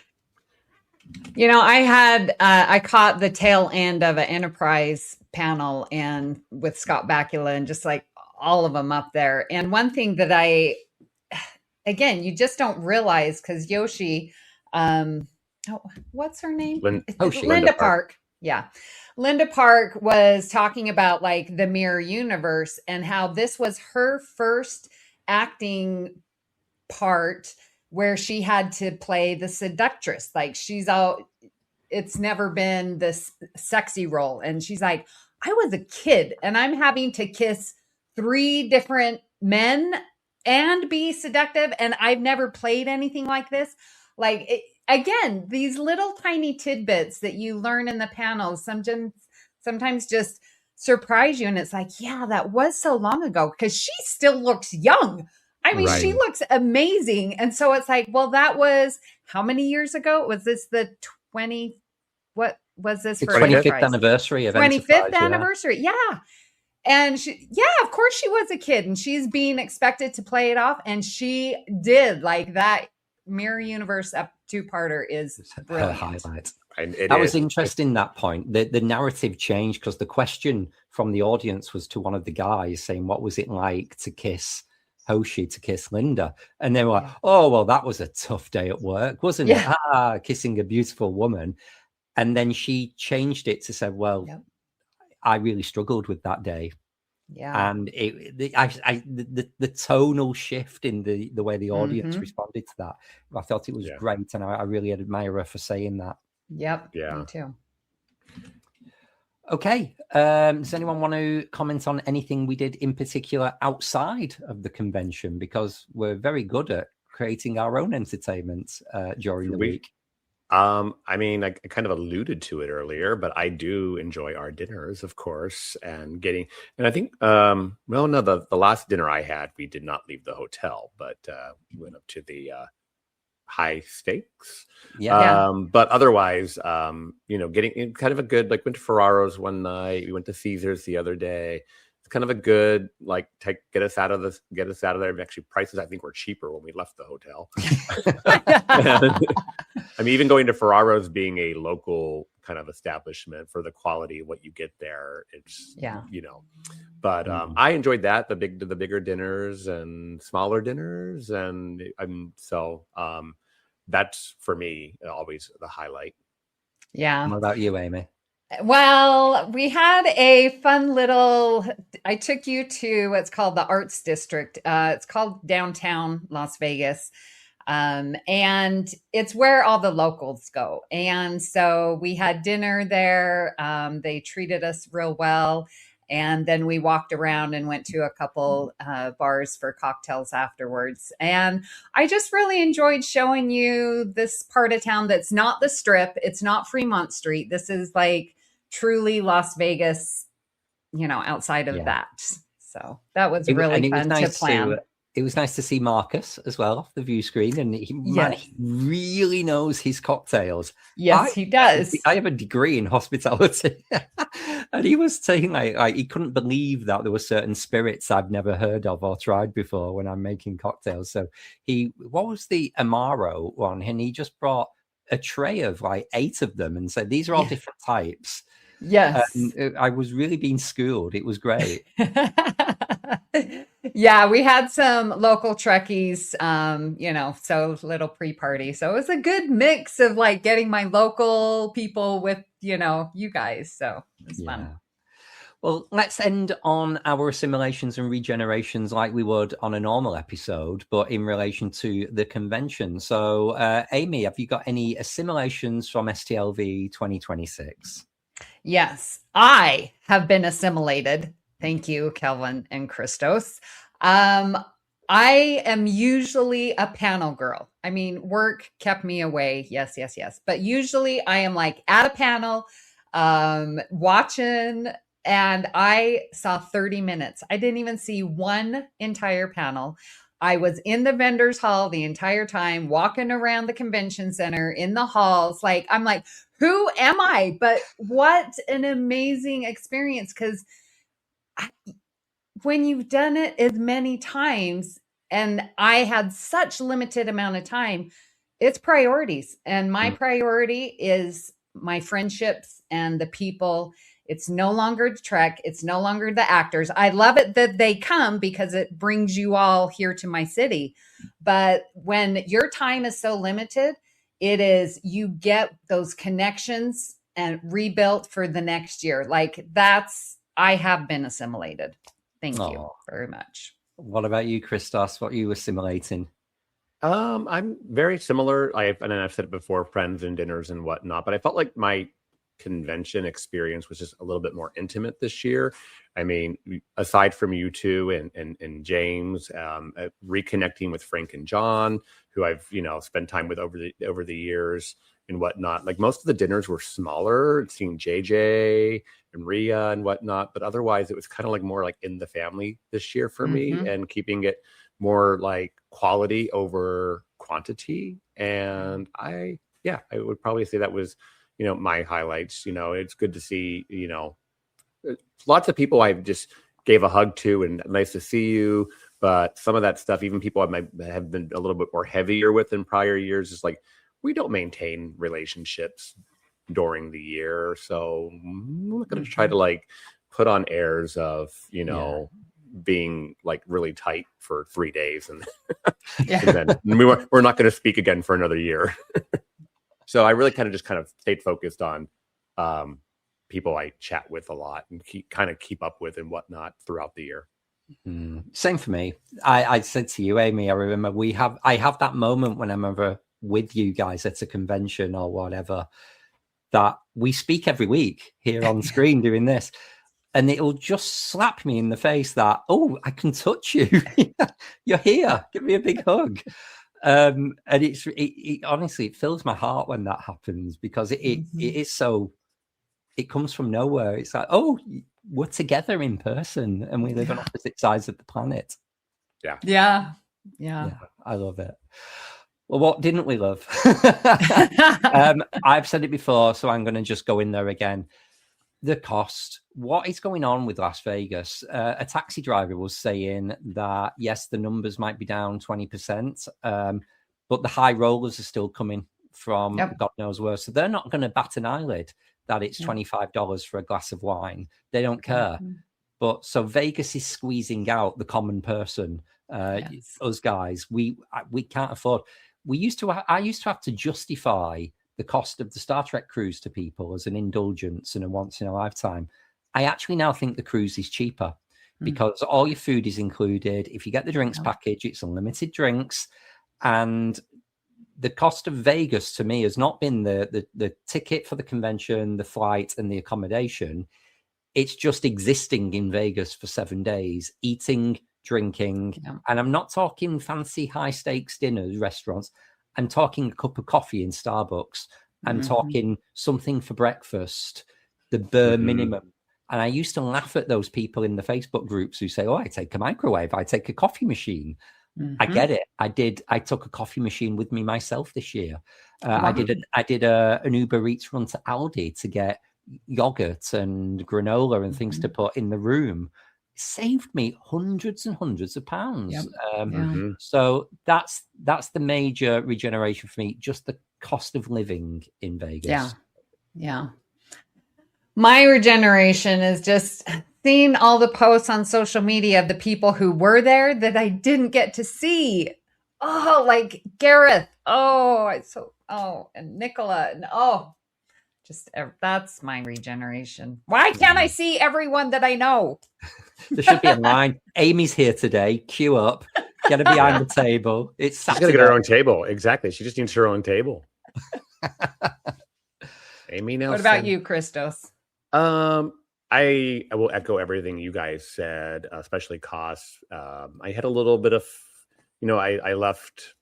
You know, I caught the tail end of an Enterprise panel and with Scott Bakula and just like all of them up there. And one thing that again, you just don't realize, because Yoshi, what's her name? Linda Park. Yeah. Linda Park was talking about like the mirror universe and how this was her first acting part where she had to play the seductress. Like it's never been this sexy role. And she's like, I was a kid and I'm having to kiss 3 different men and be seductive. And I've never played anything like this. Like, again, these little tiny tidbits that you learn in the panels sometimes just surprise you. And it's like, yeah, that was so long ago, because she still looks young. I mean, she looks amazing. And so it's like, well, that was how many years ago? Was this the 20? What was this? The for 25th Enterprise? Anniversary of 25th Enterprise, anniversary. Yeah. And of course she was a kid and she's being expected to play it off. And she did, like, that mirror universe up two-parter is Her brilliant. highlight. And That was interesting, that point. The narrative changed because the question from the audience was to one of the guys saying, what was it like to kiss Hoshi, to kiss Linda? And they were like, oh, well, that was a tough day at work, wasn't it? Kissing a beautiful woman. And then she changed it to say, well, I really struggled with that day. Yeah. And the tonal shift in the way the audience responded to that, I thought it was great. And I really admire her for saying that. Yep. Yeah. Me too. Okay. Does anyone want to comment on anything we did in particular outside of the convention? Because we're very good at creating our own entertainment during the week. I mean, I kind of alluded to it earlier, but I do enjoy our dinners, of course, and I think, the last dinner I had, we did not leave the hotel, but we went up to the high stakes. But otherwise, getting kind of a good, like, went to Ferraro's one night, we went to Caesar's the other day. It's kind of a good, like, get us out of there. Actually, prices I think were cheaper when we left the hotel. I mean, even going to Ferraro's being a local kind of establishment for the quality of what you get there, it's But I enjoyed that, the bigger dinners and smaller dinners, and that's for me always the highlight. Yeah. What about you, Amy? Well, we had a fun little, I took you to what's called the Arts District. It's called downtown Las Vegas. And it's where all the locals go. And so we had dinner there. They treated us real well. And then we walked around and went to a couple bars for cocktails afterwards. And I just really enjoyed showing you this part of town that's not the Strip. It's not Fremont Street. This is like truly Las Vegas, outside of that. So that was really fun to plan. It was nice to see Marcus as well off the view screen, and he really knows his cocktails. Yes, he does. I have a degree in hospitality, and he was saying like he couldn't believe that there were certain spirits I've never heard of or tried before when I'm making cocktails. So what was the Amaro one? And he just brought a tray of like 8 of them and said, these are all different types. Yes. I was really being schooled. It was great. Yeah, we had some local Trekkies, so little pre-party. So it was a good mix of like getting my local people with, you guys. So it was fun. Well, let's end on our assimilations and regenerations like we would on a normal episode, but in relation to the convention. So, Amy, have you got any assimilations from STLV 2026? Yes, I have been assimilated. Thank you, Kelvin and Christos. I am usually a panel girl. I mean, work kept me away. Yes. But usually I am like at a panel, watching, and I saw 30 minutes. I didn't even see one entire panel. I was in the vendors hall the entire time, walking around the convention center in the halls. Like, I'm like, who am I? But what an amazing experience. Because when you've done it as many times, and I had such limited amount of time, it's priorities. And my priority is my friendships and the people. It's no longer the Trek. It's no longer the actors. I love it that they come because it brings you all here to my city. But when your time is so limited, it is, you get those connections and rebuilt for the next year. Like I have been assimilated. Thank you very much. What about you, Christos? What are you assimilating? I'm very similar. I've said it before, friends and dinners and whatnot, but I felt like my convention experience was just a little bit more intimate this year. I mean, aside from you two and James, reconnecting with Frank and John, who I've spent time with over the years and whatnot. Like, most of the dinners were smaller, seeing JJ and Rhea and whatnot, but otherwise it was kind of like more like in the family this year for me, and keeping it more like quality over quantity. And I would probably say that was my highlights. It's good to see lots of people I just gave a hug to, and nice to see you. But some of that stuff, even people I might have been a little bit more heavier with in prior years, is like we don't maintain relationships during the year, so I'm not going to try to like put on airs of, you know, being like really tight for 3 days and, and then we're not going to speak again for another year. So I really kind of stayed focused on people I chat with a lot and keep up with and whatnot throughout the year. Same for me. I said to you, Amy, I remember I have that moment when I'm ever with you guys at a convention or whatever, that we speak every week here on screen doing this. And it'll just slap me in the face that, oh, I can touch you. You're here. Give me a big hug. And it honestly, it fills my heart when that happens, because it is so, it comes from nowhere. It's like, oh, we're together in person and we live on opposite sides of the planet. Yeah. I love it. Well, what didn't we love? I've said it before, so I'm going to just go in there again. The cost. What is going on with Las Vegas? A taxi driver was saying that, yes, the numbers might be down 20%, but the high rollers are still coming from God knows where. So they're not going to bat an eyelid that it's $25 for a glass of wine. They don't care. But so Vegas is squeezing out the common person. Us guys, we can't afford. I used to have to justify the cost of the Star Trek cruise to people as an indulgence and a once in a lifetime. I actually now think the cruise is cheaper because all your food is included. If you get the drinks package, it's unlimited drinks. And the cost of Vegas to me has not been the ticket for the convention, the flight and the accommodation. It's just existing in Vegas for 7 days, eating, drinking. And I'm not talking fancy high stakes dinners, restaurants. I'm talking a cup of coffee in Starbucks. I'm talking something for breakfast, the bare minimum. And I used to laugh at those people in the Facebook groups who say, oh, I take a microwave, I take a coffee machine. I get it. I took a coffee machine with me myself this year. I did an Uber Eats run to Aldi to get yogurt and granola and things to put in the room. It saved me hundreds and hundreds of pounds. So that's the major regeneration for me, just the cost of living in Vegas. My regeneration is just seeing all the posts on social media of the people who were there that I didn't get to see. Oh, like Gareth. And Nicola. And that's my regeneration. Why can't I see everyone that I know? There should be a line. Amy's here today. Queue up. Get her behind the table. It's Saturday. She's got to get her own table. Exactly. She just needs her own table. Amy Nelson. What about you, Christos? I will echo everything you guys said, especially costs. I had a little bit of, I left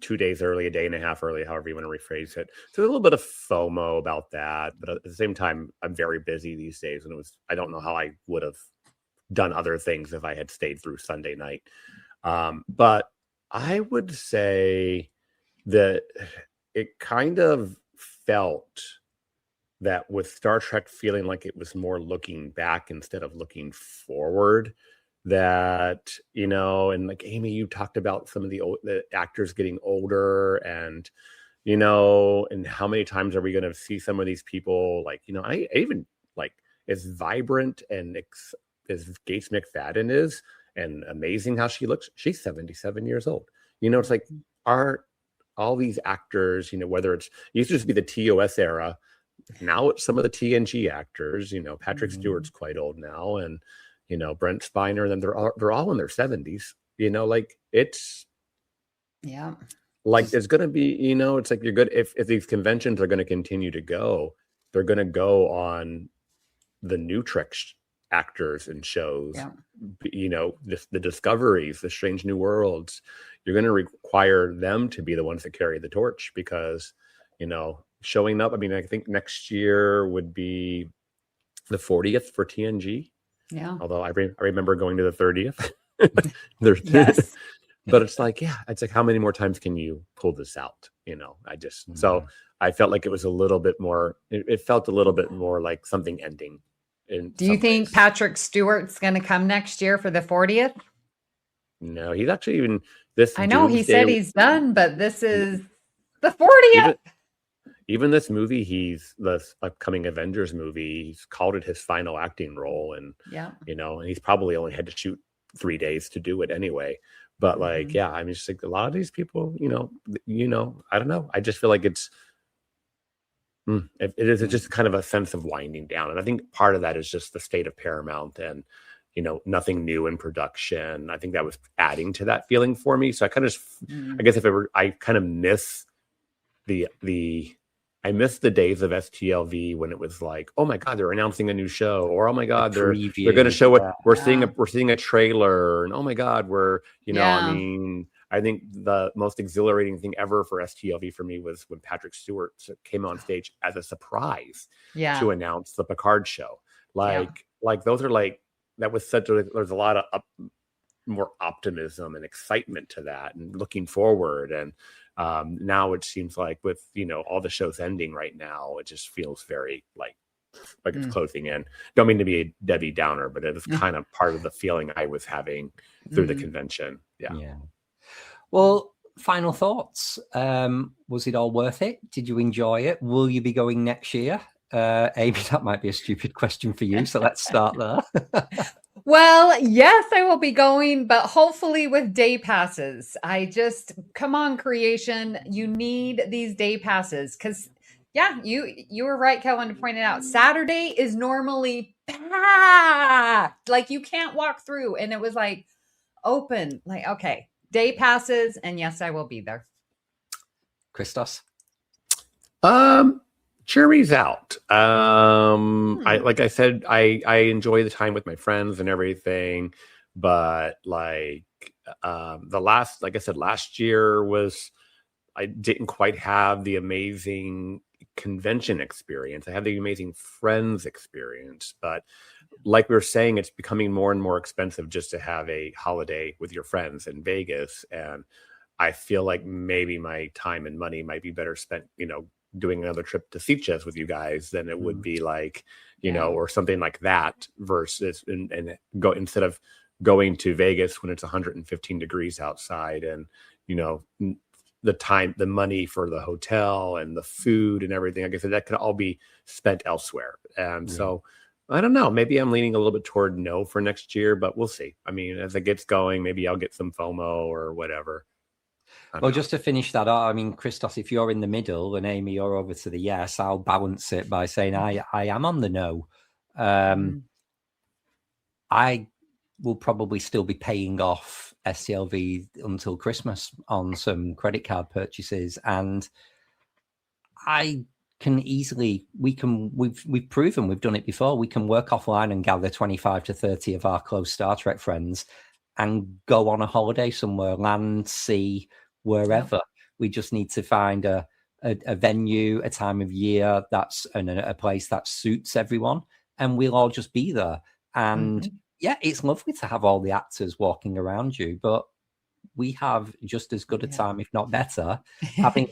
2 days early, a day and a half early, however you want to rephrase it. So a little bit of FOMO about that. But at the same time, I'm very busy these days. And I don't know how I would have done other things if I had stayed through Sunday night. But I would say that it kind of felt that with Star Trek feeling like it was more looking back instead of looking forward, that, and like Amy, you talked about some of the actors getting older and, and how many times are we going to see some of these people, like, I even like as vibrant and as Gates McFadden is and amazing how she looks, she's 77 years old. It's like, are all these actors, whether it used to just be the TOS era, now it's some of the TNG actors, Patrick Stewart's quite old now, and Brent Spiner, then they're all in their 70s, like it's like it's gonna be, it's like you're good if these conventions are going to continue to go, they're going to go on the new Trek actors and shows, the discoveries, the strange new worlds. You're going to require them to be the ones that carry the torch because showing up. I mean, I think next year would be the 40th for TNG. Yeah. Although I remember going to the 30th. Yes. But it's like, it's like, how many more times can you pull this out? So I felt like it was a little bit more, it felt a little bit more like something ending. Do you think Patrick Stewart's going to come next year for the 40th? No, he's actually even this. I know Doomsday, he said he's done, but this is The 40th. Even this movie, the upcoming Avengers movie, he's called it his final acting role, and and he's probably only had to shoot 3 days to do it anyway. But I mean, just like a lot of these people, I don't know. I just feel like it is just kind of a sense of winding down, and I think part of that is just the state of Paramount and nothing new in production. I think that was adding to that feeling for me. So I kind of, I guess I kind of miss I miss the days of STLV when it was like, oh my God, they're announcing a new show, or oh my God, they're going to show it. We're seeing a trailer, and oh my God, I mean, I think the most exhilarating thing ever for STLV for me was when Patrick Stewart came on stage as a surprise to announce the Picard show. Those are that was there's a lot of more optimism and excitement to that, and looking forward. And now it seems like with all the shows ending right now, it just feels very like it's closing in. Don't mean to be a Debbie Downer, but it was kind of part of the feeling I was having through the convention. Yeah. Well, final thoughts. Was it all worth it? Did you enjoy it? Will you be going next year? Amy, that might be a stupid question for you, so let's start there. Well, yes, I will be going, but hopefully with day passes. Come on, creation. You need these day passes because, you were right, Kelvin, to point it out. Saturday is normally packed. Like, you can't walk through, and it was like open. Like, okay, day passes, and yes, I will be there. Christos? Jury's out. Like I said, I enjoy the time with my friends and everything, but last year I didn't quite have the amazing convention experience. I had the amazing friends experience, but like we were saying, it's becoming more and more expensive just to have a holiday with your friends in Vegas. And I feel like maybe my time and money might be better spent, doing another trip to Sitges with you guys than it would be or something like that versus instead of going to Vegas when it's 115 degrees outside and, the money for the hotel and the food and everything. Like I said, that could all be spent elsewhere. And so I don't know, maybe I'm leaning a little bit toward no for next year, but we'll see. I mean, as it gets going, maybe I'll get some FOMO or whatever. Well, just to finish that up, I mean, Christos, if you're in the middle and Amy, you're over to the yes, I'll balance it by saying I am on the no. I will probably still be paying off STLV until Christmas on some credit card purchases, and I can easily we've proven we've done it before. We can work offline and gather 25 to 30 of our close Star Trek friends and go on a holiday somewhere, land, sea, wherever. We just need to find a venue, a time of year and a place that suits everyone, and we'll all just be there. And it's lovely to have all the actors walking around you, but we have just as good a time, if not better, having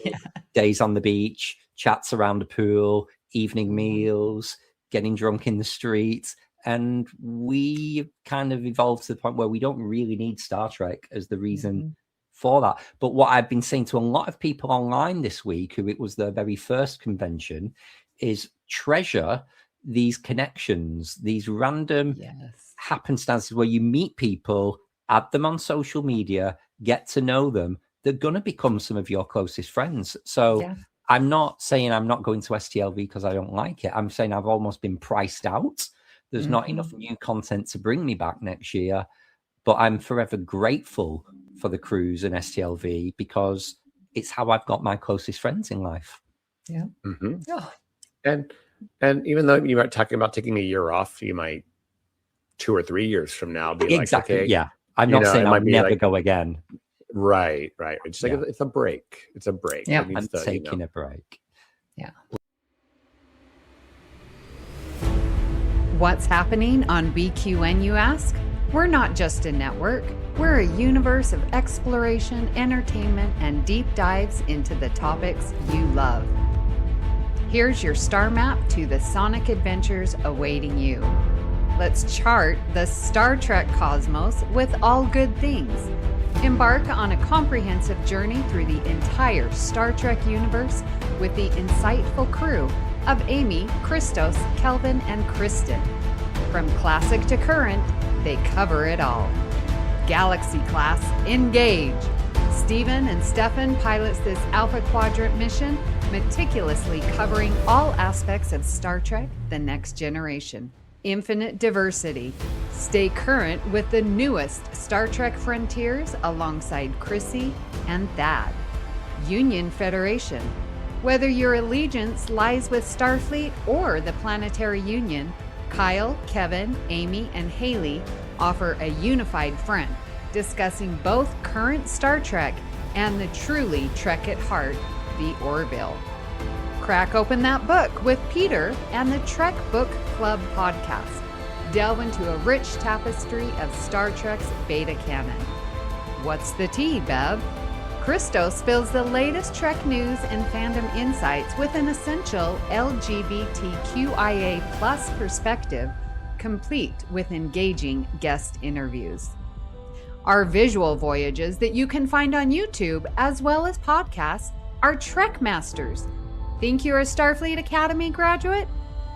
days on the beach, chats around the pool, evening meals, getting drunk in the street. And we kind of evolved to the point where we don't really need Star Trek as the reason for that. But what I've been saying to a lot of people online this week, who it was their very first convention, is treasure these connections, these random happenstances where you meet people, add them on social media, get to know them. They're going to become some of your closest friends. So I'm not saying I'm not going to STLV because I don't like it. I'm saying I've almost been priced out. There's not enough new content to bring me back next year, but I'm forever grateful for the cruise and STLV because it's how I've got my closest friends in life. Yeah. And even though you might talking about taking a year off, you might 2 or 3 years from now be exactly. Like, okay, yeah. I'm not saying I'll never go again. Right. It's like it's a break. It's a break. Yeah, I'm taking a break. Yeah. What's happening on BQN, you ask? We're not just a network. We're a universe of exploration, entertainment, and deep dives into the topics you love. Here's your star map to the sonic adventures awaiting you. Let's chart the Star Trek cosmos with all good things. Embark on a comprehensive journey through the entire Star Trek universe with the insightful crew of Amy, Christos, Kelvin, and Kristin. From classic to current, they cover it all. Galaxy class, engage! Steven and Stefan pilots this Alpha Quadrant mission, meticulously covering all aspects of Star Trek: The Next Generation. Infinite diversity. Stay current with the newest Star Trek Frontiers alongside Chrissy and Thad. Union Federation. Whether your allegiance lies with Starfleet or the Planetary Union, Kyle, Kevin, Amy, and Haley offer a unified front, discussing both current Star Trek and the truly Trek at heart, the Orville. Crack open that book with Peter and the Trek Book Club podcast. Delve into a rich tapestry of Star Trek's beta canon. What's the tea, Bev? Christos spills the latest Trek news and fandom insights with an essential LGBTQIA+ perspective, complete with engaging guest interviews. Our visual voyages that you can find on YouTube as well as podcasts are Trek Masters. Think you're a Starfleet Academy graduate?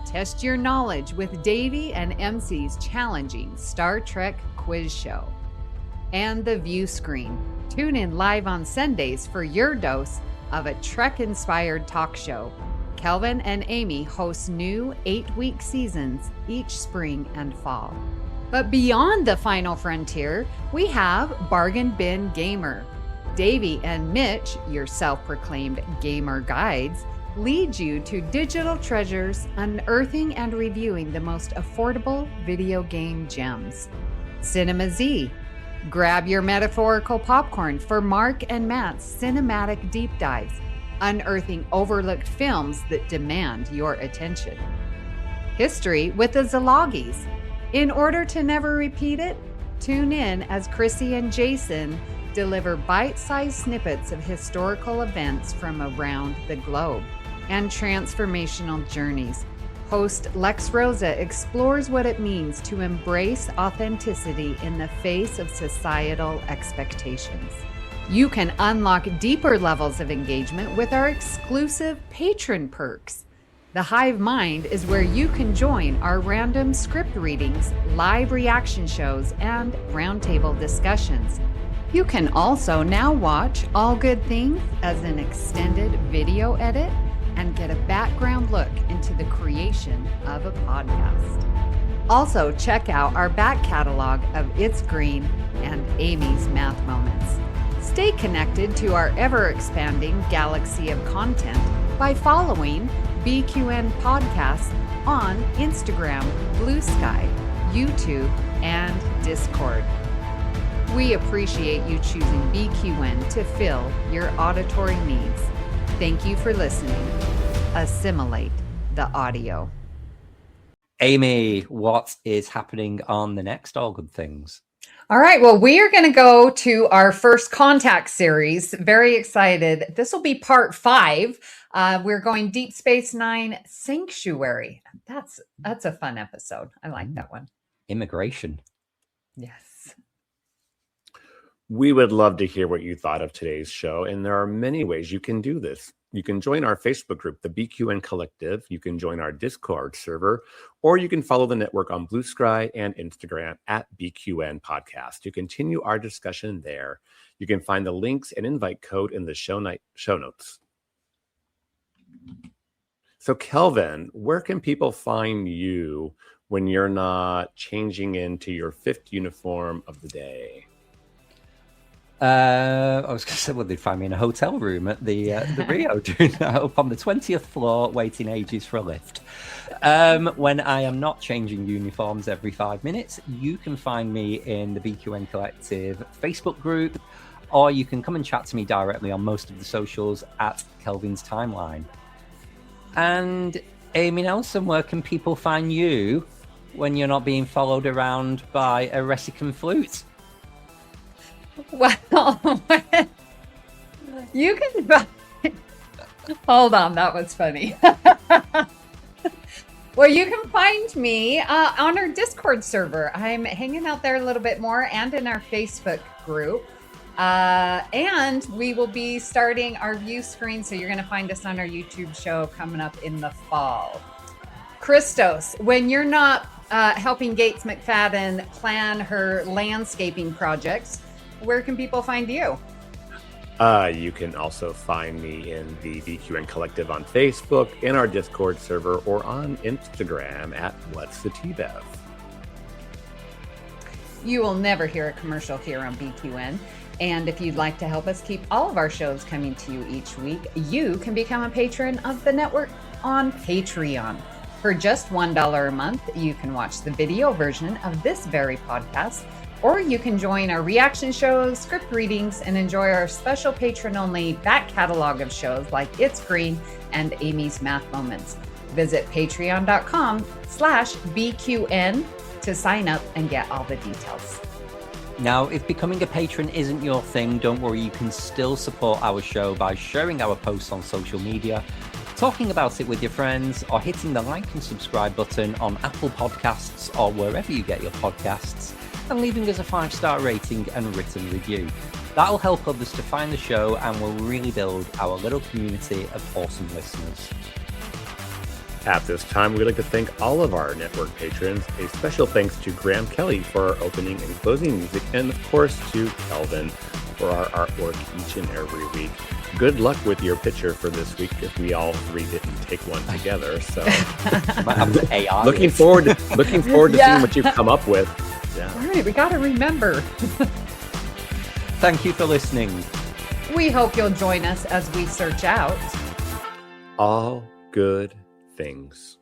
Test your knowledge with Davey and MC's challenging Star Trek quiz show. And the View Screen. Tune in live on Sundays for your dose of a Trek-inspired talk show. Kelvin and Amy host new 8-week seasons each spring and fall. But beyond the final frontier, we have Bargain Bin Gamer. Davey and Mitch, your self-proclaimed gamer guides, lead you to digital treasures, unearthing and reviewing the most affordable video game gems. Cinema Z. Grab your metaphorical popcorn for Mark and Matt's cinematic deep dives, unearthing overlooked films that demand your attention. History with the Szilagys. In order to never repeat it, tune in as Chrissy and Jason deliver bite-sized snippets of historical events from around the globe and transformational journeys. Host Lex Rosa explores what it means to embrace authenticity in the face of societal expectations. You can unlock deeper levels of engagement with our exclusive patron perks. The Hive Mind is where you can join our random script readings, live reaction shows, and roundtable discussions. You can also now watch All Good Things as an extended video edit and get a background look into the creation of a podcast. Also, check out our back catalog of It's Green and Amy's Math Moments. Stay connected to our ever-expanding galaxy of content by following BQN Podcasts on Instagram, Bluesky, YouTube, and Discord. We appreciate you choosing BQN to fill your auditory needs. Thank you for listening. Assimilate the audio. Amy, what is happening on the next All Good Things? All right. Well, we are going to go to our first contact series. Very excited. This will be part 5. We're going Deep Space Nine Sanctuary. That's a fun episode. I like that one. Immigration. Yes. We would love to hear what you thought of today's show, and there are many ways you can do this. You can join our Facebook group, the BQN Collective. You can join our Discord server, or you can follow the network on Bluesky and Instagram at BQN Podcast to continue our discussion there. You can find the links and invite code in the show notes. So, Kelvin, where can people find you when you're not changing into your 5th uniform of the day? I was going to say, well, they'd find me in a hotel room at the Rio, doing that up on the 20th floor, waiting ages for a lift. When I am not changing uniforms every 5 minutes, you can find me in the BQN Collective Facebook group, or you can come and chat to me directly on most of the socials at Kelvin's Timeline. And Amy Nelson, where can people find you when you're not being followed around by a Ressican flute? Well, you can hold on, that was funny. Well, you can find me on our Discord server. I'm hanging out there a little bit more and in our Facebook group. And we will be starting our view screen. So you're going to find us on our YouTube show coming up in the fall. Christos, when you're not helping Gates McFadden plan her landscaping projects, where can people find you? You can also find me in the BQN Collective on Facebook, in our Discord server, or on Instagram at What's the T-Bev. You will never hear a commercial here on BQN. And if you'd like to help us keep all of our shows coming to you each week, you can become a patron of the network on Patreon. For just $1 a month, you can watch the video version of this very podcast, or you can join our reaction shows, script readings, and enjoy our special patron-only back catalog of shows like It's Green and Amy's Math Moments. Visit patreon.com/BQN to sign up and get all the details. Now, if becoming a patron isn't your thing, don't worry, you can still support our show by sharing our posts on social media, talking about it with your friends, or hitting the like and subscribe button on Apple Podcasts or wherever you get your podcasts, and leaving us a 5-star rating and written review. That'll help others to find the show and will really build our little community of awesome listeners. At this time, we'd like to thank all of our network patrons. A special thanks to Graham Kelly for our opening and closing music, and of course to Kelvin for our artwork each and every week. Good luck with your picture for this week if we all three didn't take one together. So AI looking forward to seeing what you come up with. Yeah. All right, we got to remember. Thank you for listening. We hope you'll join us as we search out all good things.